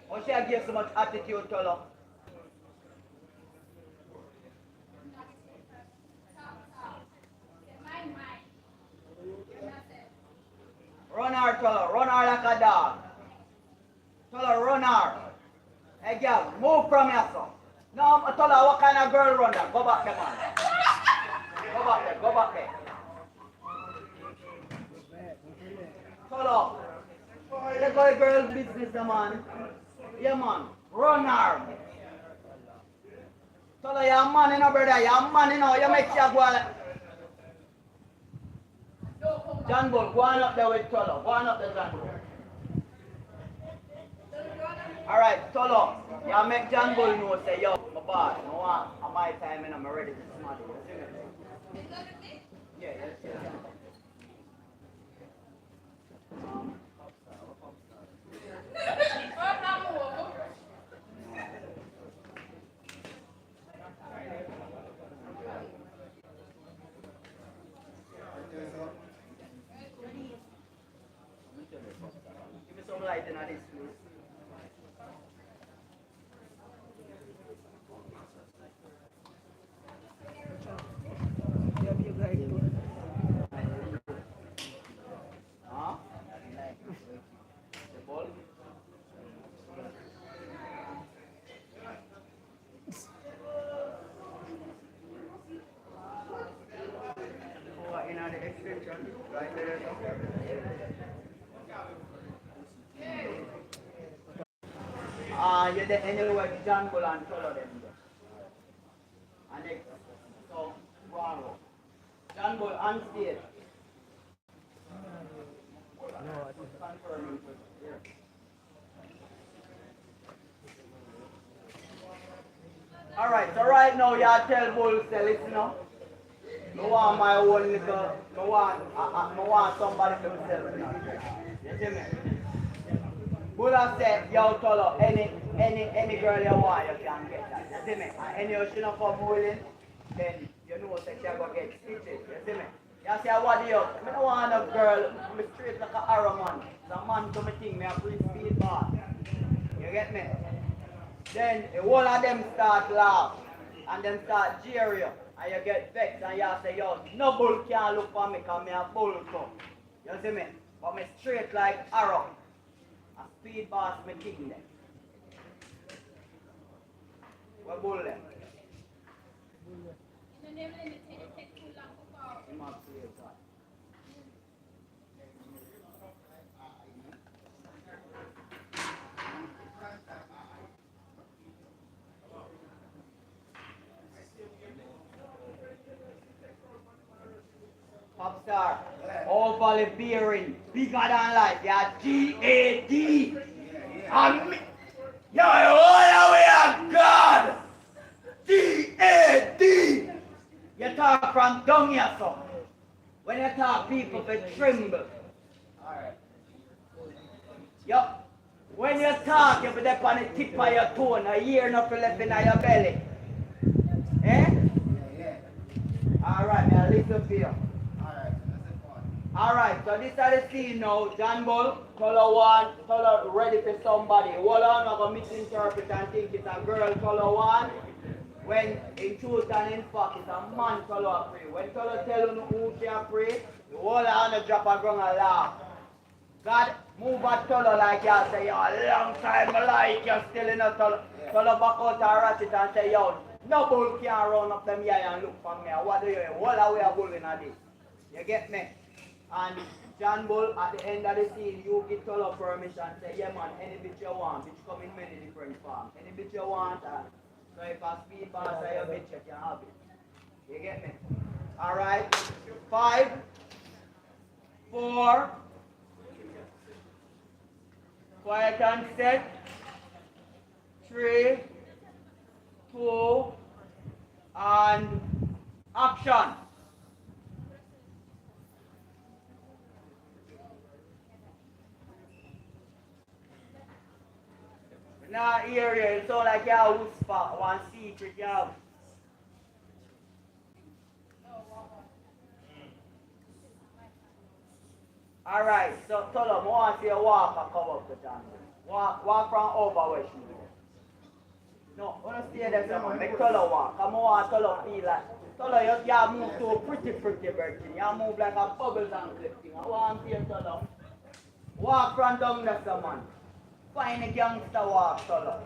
S1: Or she give so much attitude to her. Run her, Tolo. Run her like a dog. Tolo, run her. Hey, girl, move from here, son. No, Tolo, what kind of girl run that? Go back there, man. Go back there. Tolo, let's go to girl business, man. Yeah, man. Run her. Tolo, you're a man, you know, brother. You're a man, you know. You make sure go on. John Bull, go on up there with Tolo. Go on up there, John Bull. Alright, Tolo, you make John Bull know, say, yo, my boss, I want, at my time, and I'm ready to smile. You see me? Yeah, yes. Give me some light in this, please. Huh? The ball? Oh, in the extension, right there. You're the anyway, John Bull and Tolo them there. And next, so, one row. John Bull on stage. Confirming for here. Alright, so right now you tell Bull, say, listen now. I want my own little, I want somebody to myself now. You see me? Bull has said, yo Tolo, any girl you want, you can get that. You see me? And any of she not come willing, then you know that she go get stitches. You see me? You say, what do you? I don't want a girl, I'm straight like a arrow man. The man do me thing, me a free speed bar. You get me? Then the whole of them start laugh and them start jeer you. And you get vexed and you say, yo, no bull can't look for me because me a bull too. You see me? But me straight like arrow. A speed boss me king them. What bull them? Him a play God. Pops star. Overly bearing, bigger than life. Yeah, G-A-D. And me. Yo, all the way of God. D-A-D. You talk from down here, son. When you talk, people will tremble. Alright. Yo, when you talk, you put up on the tip of your tongue, a ear nothing left in your belly. Eh?
S6: Yeah.
S1: Alright, now listen to you.
S6: Alright, that's it for
S1: Alright, so this is the scene now. John Bull, color one, color ready for somebody. Hold on, I'm going to misinterpret and think it's a girl color one. When in truth and in fact, it's a man color pray. When color tell you who can pray, you hold on and drop a ground and laugh. God, move that color like you say, yo, a long time I like you still in a color. Color back out and ratchet and say, yo, no bull can run up them here and look for me. What do you do? Hold away a bull in a this. You get me? And John Bull, at the end of the scene, you get color permission, say, yeah man, any bitch you want, bitch come in many different forms. Any bitch you want, so if I speed past your bitch, you can have it. You get me? Alright? 5, 4, quiet and set. 3, 2, and action. Now here you sound like you have whisper, one secret you have. Alright, so tell them, I want to see you walk and come up to John. Walk from over where she is. No, I want to stay there someone, make tell her walk. Come on, tell her feel like. Tell her you move so pretty virgin. You move like a bubbles and clip thing. I want to see you tell her. Walk from down there someone. Find a gangster walk, tell her.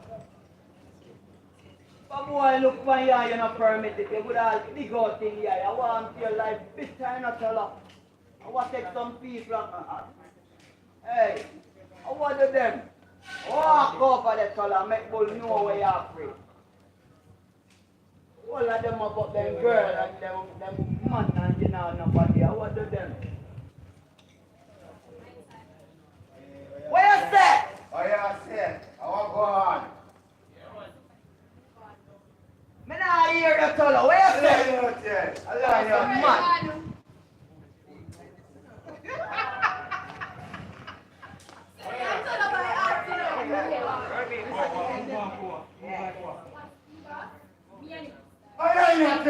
S1: But boy, look for you, you're not permitted. You would have big out in here. I want to feel like big time, not tell her. I want to take some people and hey, I want to do them. Walk over the color, make people know where you're free. All of them about them girl and them man and you know nobody. I want to do them. What you say?
S6: Oh yeah, I said, I want to go on.
S1: Me not hear the color. What you say?
S6: I like you.
S1: Man.
S6: I like you.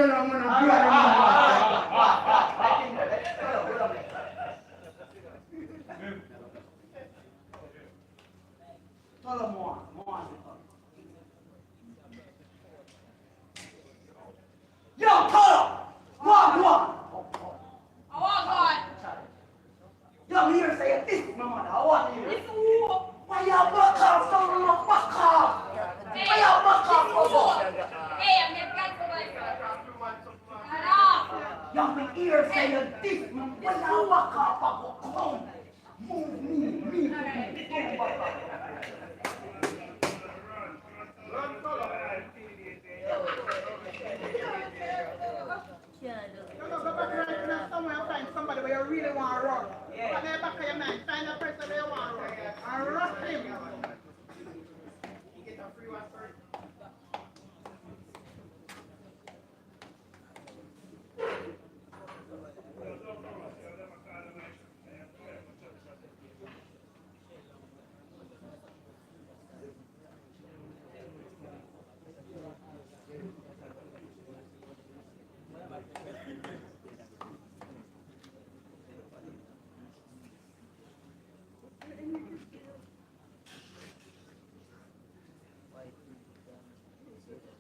S6: I'm going
S1: Tell them more. Yo, Tolo! Walk.
S3: I want God.
S1: Yo, me here say this, my mother. I want you.
S3: It's who?
S1: Why you back off? Don't look back off. Why you back off?
S3: Hey, I'm getting back to my
S1: Yo, me here say this, man. Why you back off? I go come. Move me. Move back off.
S2: Go back right now somewhere and find somebody where you really want to run.
S1: Yeah.
S2: And then back of your mind, find a person where you want to run. And rush him.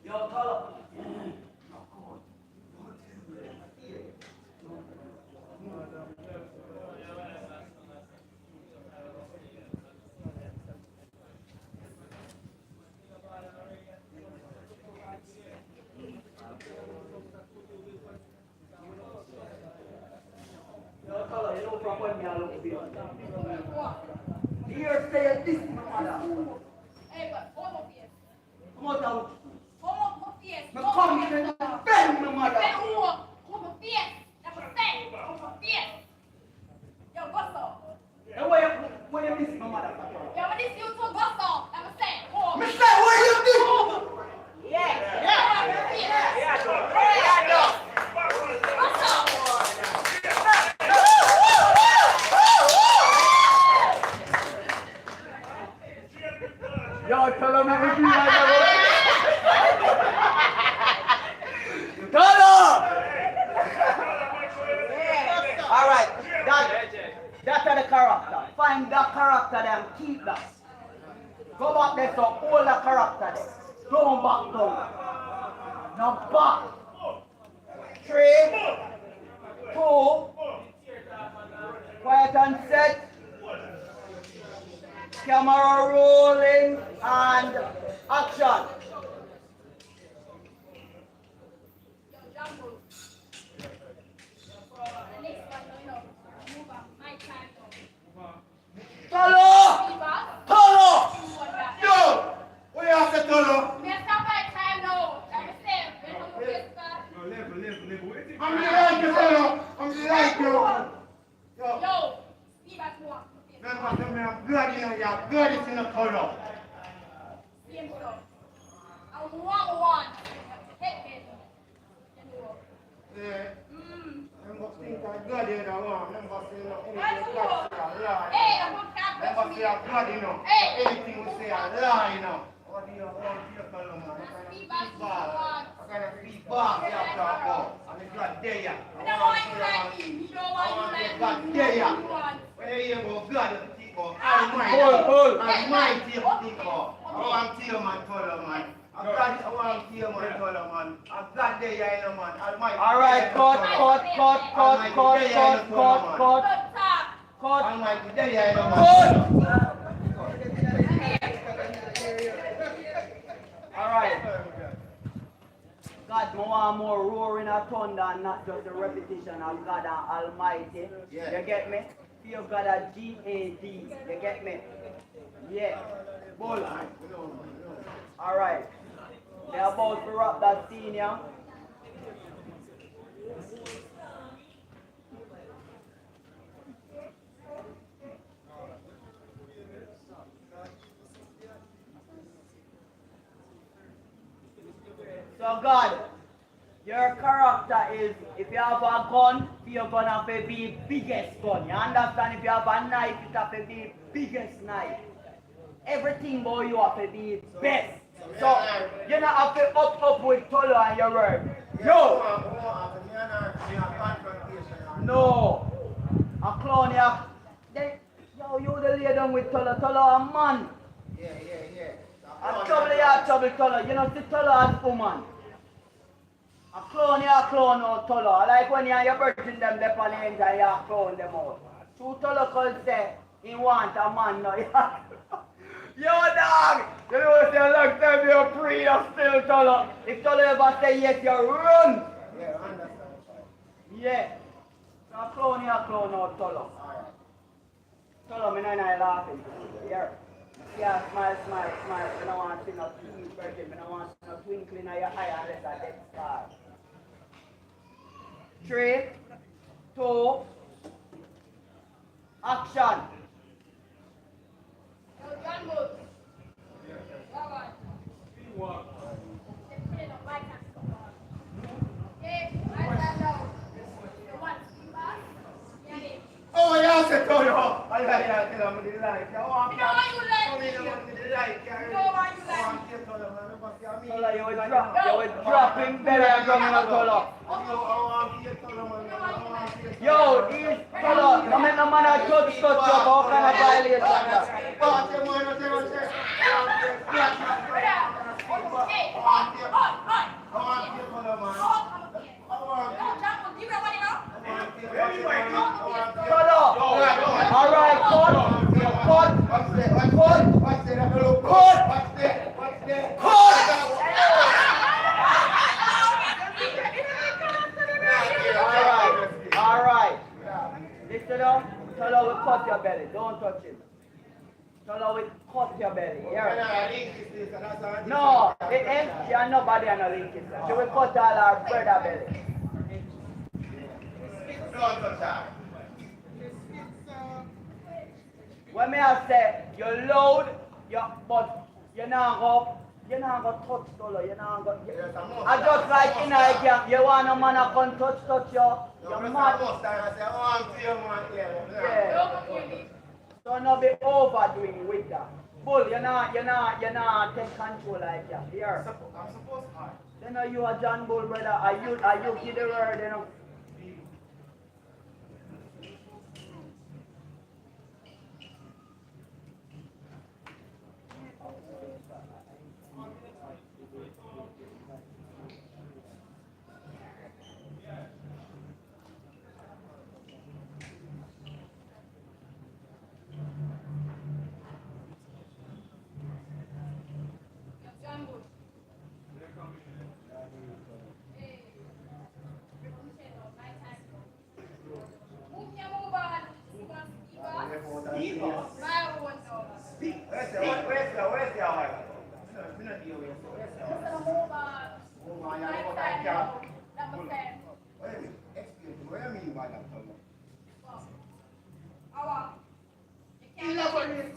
S1: Yo, Tolo. Yo, Tolo, you know from when me I look beyond. Here say this, my mother.
S3: Hey, but hold up here.
S1: Come on down.
S3: Hold up here.
S1: Me come here and bend my mother.
S3: Hold up here. That's a thing. Hold up here.
S1: Yo, tell him it be like Tolo! Alright, that's the character. Find that character and keep that. Go back there, so hold the character there. Don't back down. Now back. 3, 2, quiet and set. Camera rolling and action. Tolo! Tolo!
S5: Yo! What you have to Tolo? I'm the like you, Tolo. I'm the like you. Yo. Remember, I'm blood in your blood is in the Tolo. Yeah. Remember, think I'm blood in the one. Remember, say anything Remember, say I'm blood in the anything we say a lie, you know. What do you want to Tolo, man? I'm going to feed back, yeah, talk about. I'm glad there, yeah. I want to God there, yeah. Where you go, blood of the people. Almighty of the people. I want to kill man, Tolo, man. I want to kill man, Tolo, man. I'm glad there, yeah, you know, man. Almighty.
S1: Alright, cut.
S5: Almighty there, yeah, you know, man.
S1: Alright. God, I want more roaring of thunder and not just the repetition of God and Almighty.
S5: Yeah.
S1: You get me? Feel God at GAD. You get me? Yeah. Bull. Alright. They're about to wrap that scene, yeah? So God, your character is, if you have a gun, you're gonna have to be biggest gun. You understand? If you have a knife, it have to be biggest knife. Everything about you have to be best. So you don't have to up with Tolo and your word. Yo! No. A clown here. Yo, you the lay down with Tolo. Tolo a man.
S5: Yeah.
S1: A trouble Tolo. You know, see Tolo as woman. A clown or Tolo. I like when you are birthing them, they on the end and you clown them out. Two Tolo could say, he want a man now. Yo dog! You know, say a long time you're free, you're still Tolo. If Tolo ever say yes, you run.
S5: Yeah, I understand.
S1: Yeah. So a clown or Tolo. Tolo, me no laughing. Here. Yeah, smile. I don't want to see no teeth virgin. I don't want to see no twinkling in your eye unless I get scarred. 3, 2, action.
S5: Oh, yeah, I said Tolo. I like that. I want to like.
S1: Tolo, you were dropping belly and coming out Tolo. Yo, he's Tolo. I mean, no man a touch you. How can I violate like that? Tolo. Alright, Alright. Listen up. Tolo will cut your belly. Don't touch him. Tolo will cut your belly. Here. No, it ain't. She and nobody and no link it. She will cut all her brother belly. When me I say you're loud, but you're not gonna touch Tolo. You're not gonna. I just like in a gang. You want a man to come touch you. You're mad. Yeah. So not be overdoing with that. Bull, you're not take control like that. Here.
S5: I'm supposed to.
S1: Then you are John Bull, brother. Are you give the word, you know?
S5: Where's the wife? Me not deal with you. Where's the wife? Woman, you know what I can. Wait a minute. Excuse me. What do you mean by that? Elaborate.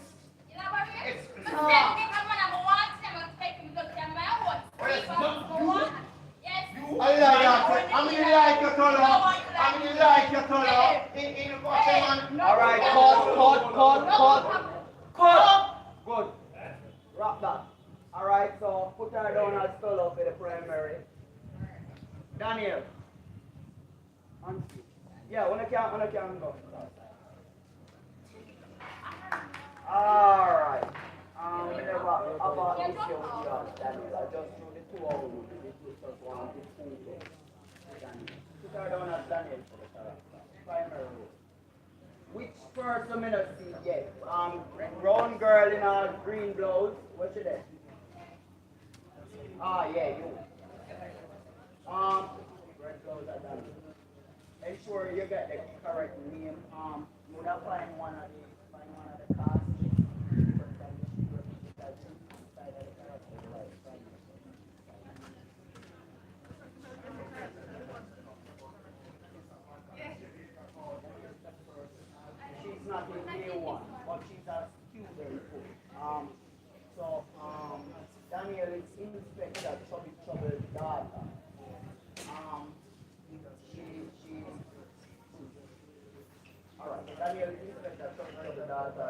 S5: I like your color. I like your color. In what man?
S1: Alright, cut. Good. Wrap that. Alright, so put her down as fellow for the primary. Daniel. Yeah, when I can go. Alright. About this issue with you, Daniel. I just threw the two of them. This just one, this two. Daniel. Put her down as Daniel for the primary role. Which person me not see yet? Brown girl in a green blouse. What's she there? Ah, yeah, you. Red blouse at that. Ensure you get the correct name. You would have find one of the cast. She's not in A1, but she's a student. Daniel is Inspector Trouble's daughter. Alright, so Daniel is Inspector Trouble's daughter.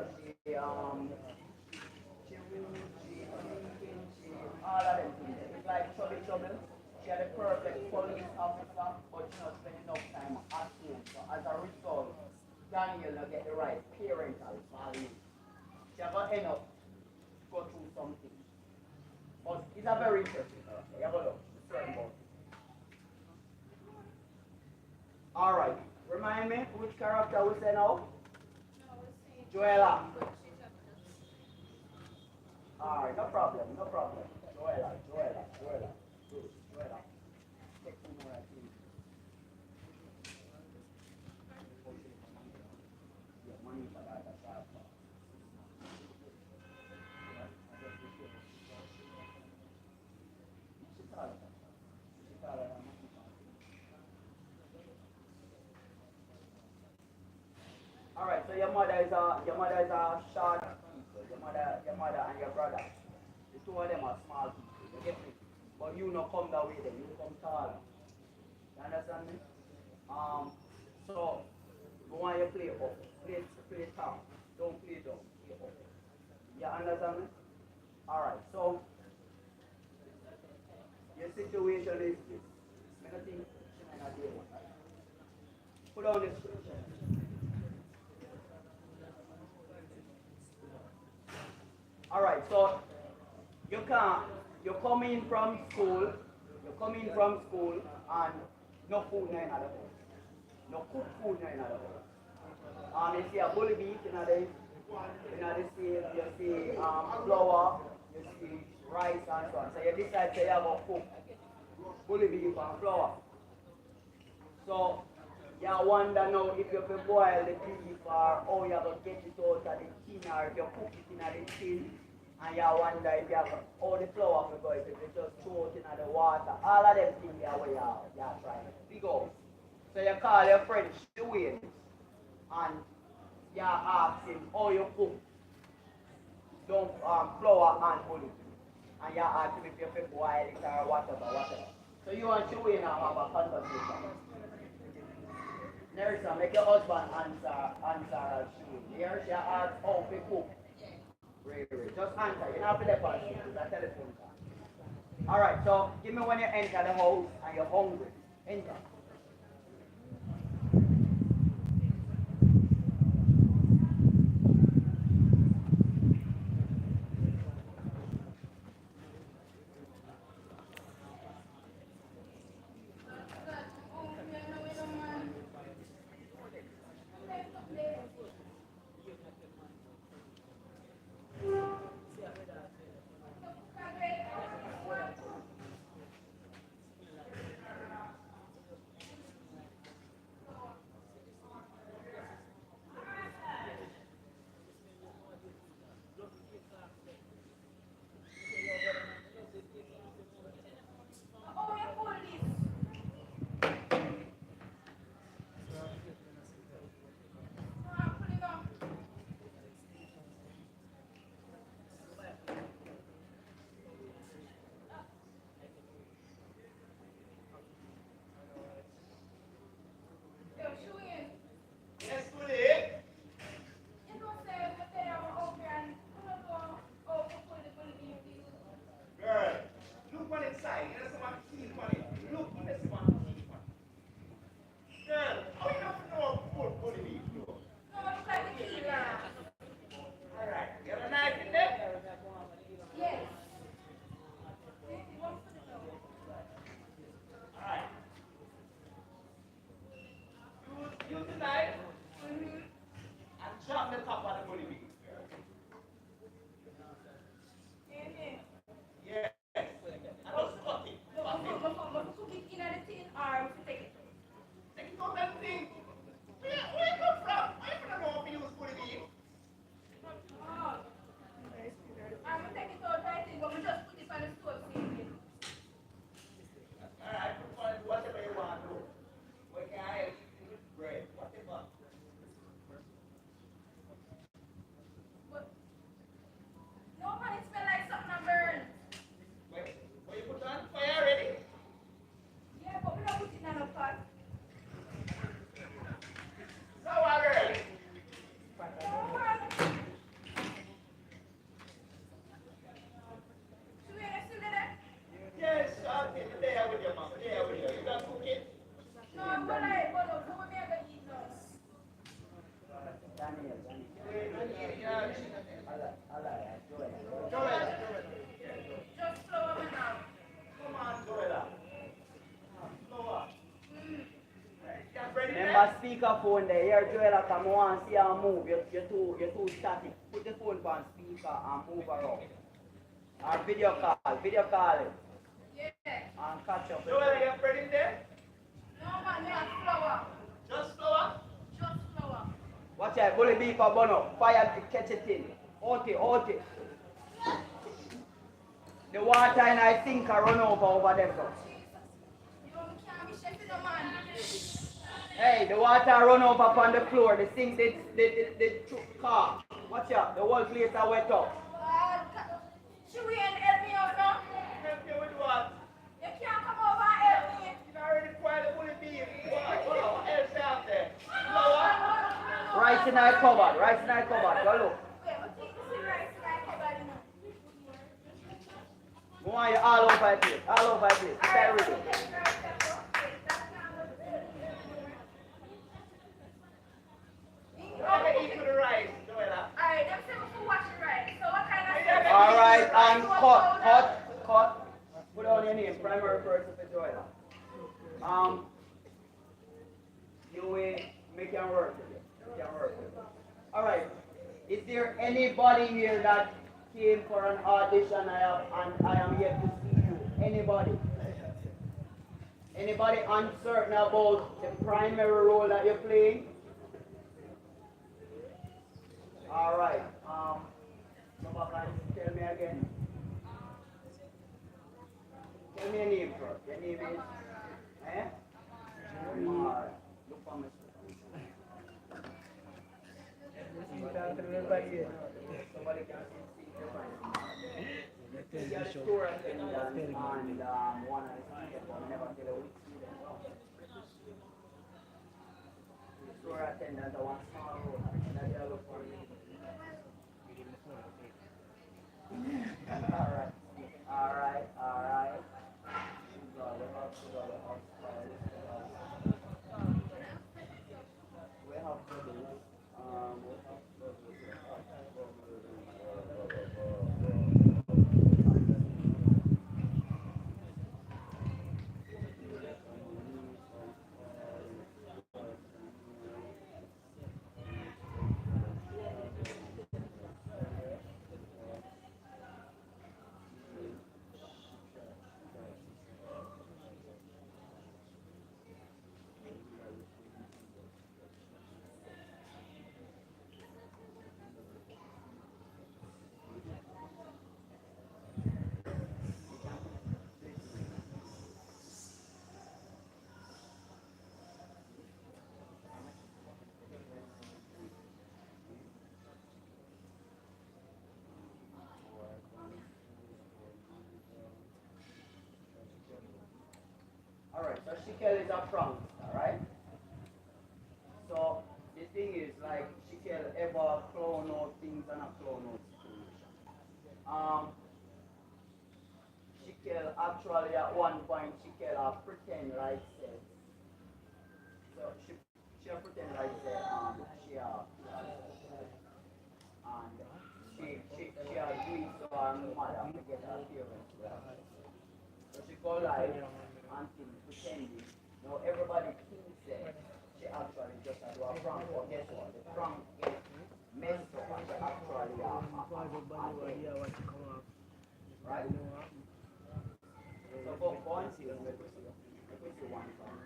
S1: All of them things. It's like Trouble. She had a perfect police officer, but she not spend enough time at home. So as a result, Daniel not get the right parental value. She have to end up go through something. But it's a very interesting character. You have a look. Alright. Remind me which character we say now? Joella. Alright, no problem. Joella. Good, Joella. Take two more, I think. Yeah, money for that, that's right. Alright, so your mother is a short people. Your mother and your brother. The two of them are small people. You get me? But you not come that way then, you come taller. You understand me? So you want you play up. Play top. Don't play down. Play up. You understand me? Alright, so your situation is this. I don't think she might not do it. Put on this scripture. Alright, so you come in from school and no food in the house. No cook food in the house. You see a bully beef in you see flour, you see rice and so on. So you decide to have a cook bully beef and flour. So you wonder now if you can boil the beef or how you going to get it out of the tin or if you cook it in the tin. And you wonder if you have all the flour for go, if you just throw it in the water. All of them things are where you're trying to figure out. So you call your friend Dwayne and you ask him how you cook flour and bully. And you ask him if you can boil it or whatever. So you and Dwayne have a conversation. Nerissa, make your husband answer her shoe. Here she asks how to cook. Ray, just answer. You don't have to let us it's a telephone call. Alright, so give me when you enter the house and you're hungry. Enter.
S5: Yes, today. Girl, look on inside. You know someone key on it. Look on this one key on it. Girl, how you not know what bully beef do? Alright, you have a knife in there? Alright. Use the knife and chop the top of the bully beef. Yes. And just cut it. Take it out that thing. Where you come from? I don't know how to use bully beef. Alright, whatever you want to do. What can I help you with? Bread, whatever. Wait, what you put on fire already? Sour girl. Yes, I'll get there with your mom. There with you. You got cooking?
S1: Daniel.
S5: Yeah.
S1: Joel.
S5: Come on, Joella. Slower. Get ready there?
S1: Remember speakerphone there. Here, Joel, come on, see her move. You're too static. Put the phone on speaker and move around. Or video call it. And catch up.
S5: Joella, get ready there? Just slower?
S1: Watch out, bully beef or bono. Fire to catch it in. Hold it. The water in I think I run over there. So. Hey, the water run over upon the floor. The sink, the car. Watch out, the whole place are wet up.
S3: Should we help me out now?
S5: Help you with what?
S3: You can't come over and help me.
S5: You already quite a bully beef. What else out there? Slower?
S1: Rice in I cupboard. Go look.
S3: Wait, what thing is the rice in my cupboard, you know?
S1: Go on, you all over my place. Stay with it.
S5: Okay, eat to the rice, Joella.
S3: Alright, them say we wash the rice. So what kind of
S1: Alright, and cut. Put on your name, primary person for Joella. You will make your work with it. Alright. Is there anybody here that came for an audition and I am yet to see you? Anybody? Anybody uncertain about the primary role that you're playing? Alright. Nobody tell me again. Tell me your name first. Your name is? Eh? Alright. Look for me. Somebody can see your mind. You are a store attendant and one of the students, but never tell you which student. store attendant, I want small road. And I look for you. Alright. Alright, alright. We have to do Alright, so Shikel is a prank, alright? So the thing is like Shikel ever clown out things and a clown out situation. Shikel actually at one point Shikel pretend like say so she pretend like say she and she agreed to her mother to get her parents back. So she go live and things pretending. Now everybody thinks that she actually just do a prank, but guess what? The prank is messed up and she actually right? So go and see, let me see one prank.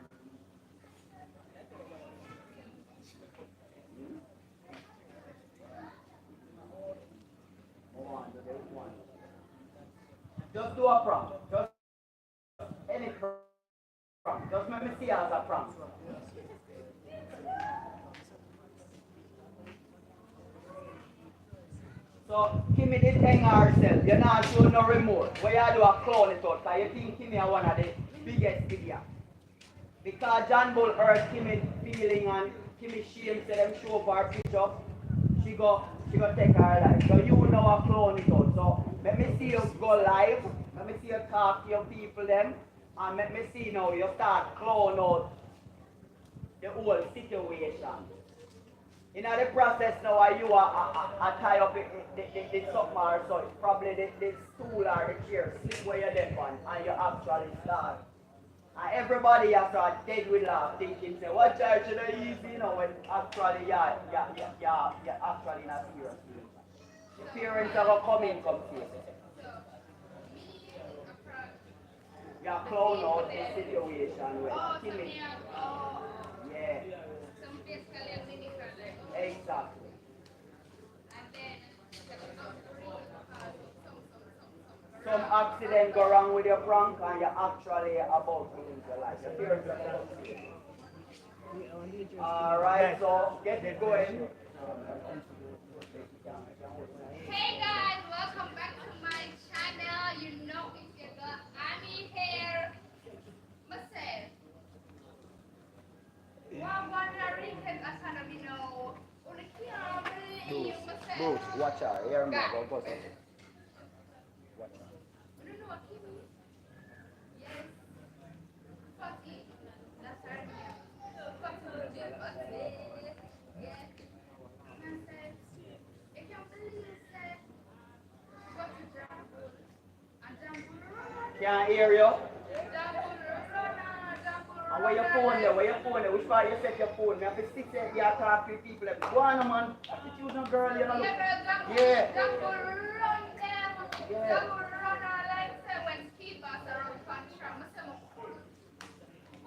S1: One. Just do a prank. Just any prank. Just let me see as a prank. So Kimmy did hang herself. You're not showing no remorse. Where you do a clown it out, because you think Kimmy are one of the biggest idiots. Because John Bull hurt Kimmy feeling and Kimmy shame said them show up her picture. She go take her life. So you know a clown it out. So let me see you go live. Let me see you talk to your people them. And let me see now you start clown out the whole situation. In the process now you are tie up the something or so. It's probably the stool or the chair slip where you're dead on and you actually start. And everybody after dead with laugh thinking say what child should I easy you know when actually you're actually in a serious situation. The parents are gonna come in come see you. You're clown out the situation with Kimmy. Yeah. Exactly. Some accident go wrong with your prank and you're actually about to lose your life. Your parents are about to see you. Alright, so get it going.
S3: Hey guys, welcome back to my channel. You know it's your girl Ami here. Myself. One wondering because I kind of only can't believe myself.
S1: Bruce, watch out. Hear me. Go watch out.
S3: You don't know what Kimi? Yes. Fucky. That's her name. Fucky. Yes. Myself. If you believe that, what you jump and jump.
S1: Can't hear you. And where
S3: Jump.
S1: your phone there? Where your phone there? Which part you set your phone? You have to sit there, you have to talk to people. Go on, man. Attitude no girl, you know. Yeah. Yeah.
S3: When speed bus around country, I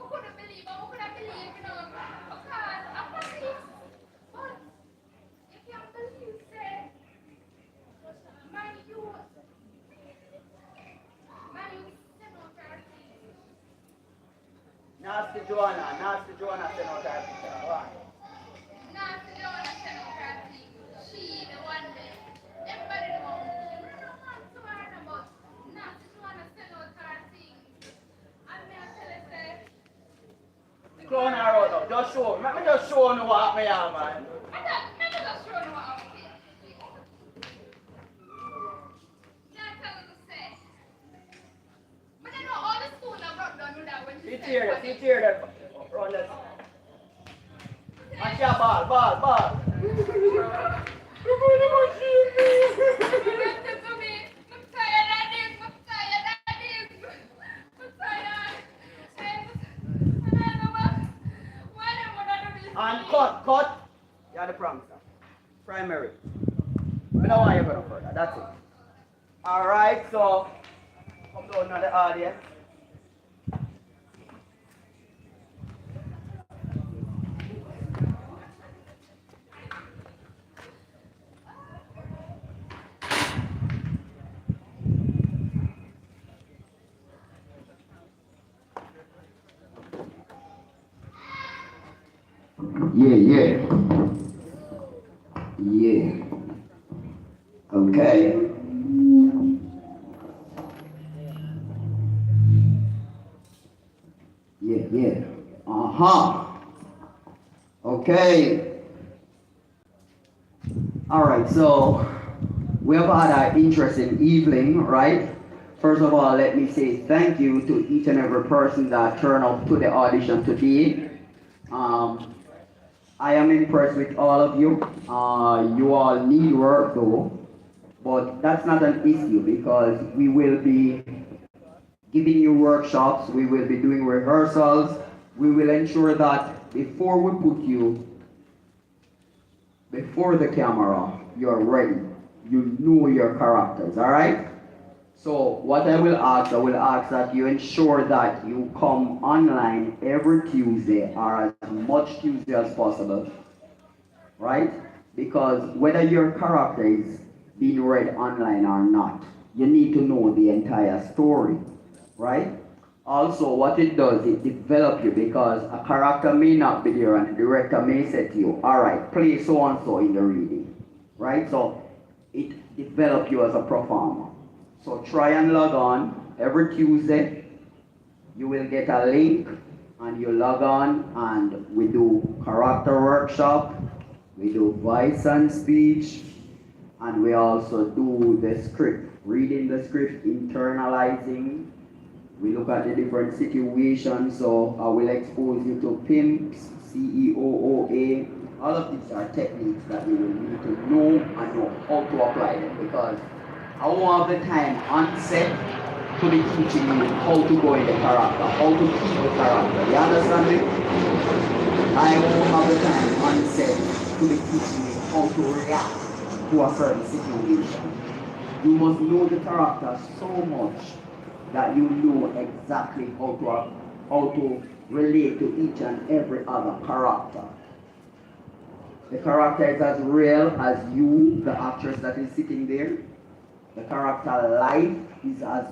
S3: couldn't believe, you know, because I'm police. But you can't believe, say, my youth, send out her things.
S1: Nasty Joanna send out her picture. Right.
S3: Nasty Joanna send out her things. She, the one that, everybody knows. We don't want to learn about Nasty Joanna send out her things. And me I tell her, say,
S1: Clone her out. just show. Let me just show you what me have, man.
S3: Let me just show you what I'm saying. Can't tell what to say. But I know all the school that brought down with that when she
S1: See
S3: said
S1: tear there. Run that. Watch your ball. And cut. You're the prompter. Primary. I don't want you to go further. That's it. Alright, so come down to the audience.
S10: Yeah. Okay. Yeah. Okay. Alright, so we have had an interesting evening, right? First of all, let me say thank you to each and every person that turned up to the audition today. I am impressed with all of you. You all need work though, but that's not an issue because we will be giving you workshops, we will be doing rehearsals, we will ensure that before we put you before the camera, you're ready. You know your characters, alright? So what I will ask that you ensure that you come online every Tuesday or as much Tuesday as possible, right? Because whether your character is being read online or not, you need to know the entire story, right? Also, what it does, it develops you because a character may not be there and the director may say to you, all right, play so and so in the reading, right? So it develops you as a performer. So try and log on every Tuesday. You will get a link and you log on and we do character workshop, we do voice and speech, and we also do the script, reading the script, internalizing. We look at the different situations, so I will expose you to pimps, CEOOA. All of these are techniques that you will need to know and know how to apply them because I won't have the time on set to be teaching you how to go in the character, how to keep the character. You understand me? I won't have the time on set to be teaching you how to react to a certain situation. You must know the character so much that you know exactly how to relate to each and every other character. The character is as real as you, the actress that is sitting there. The character life is as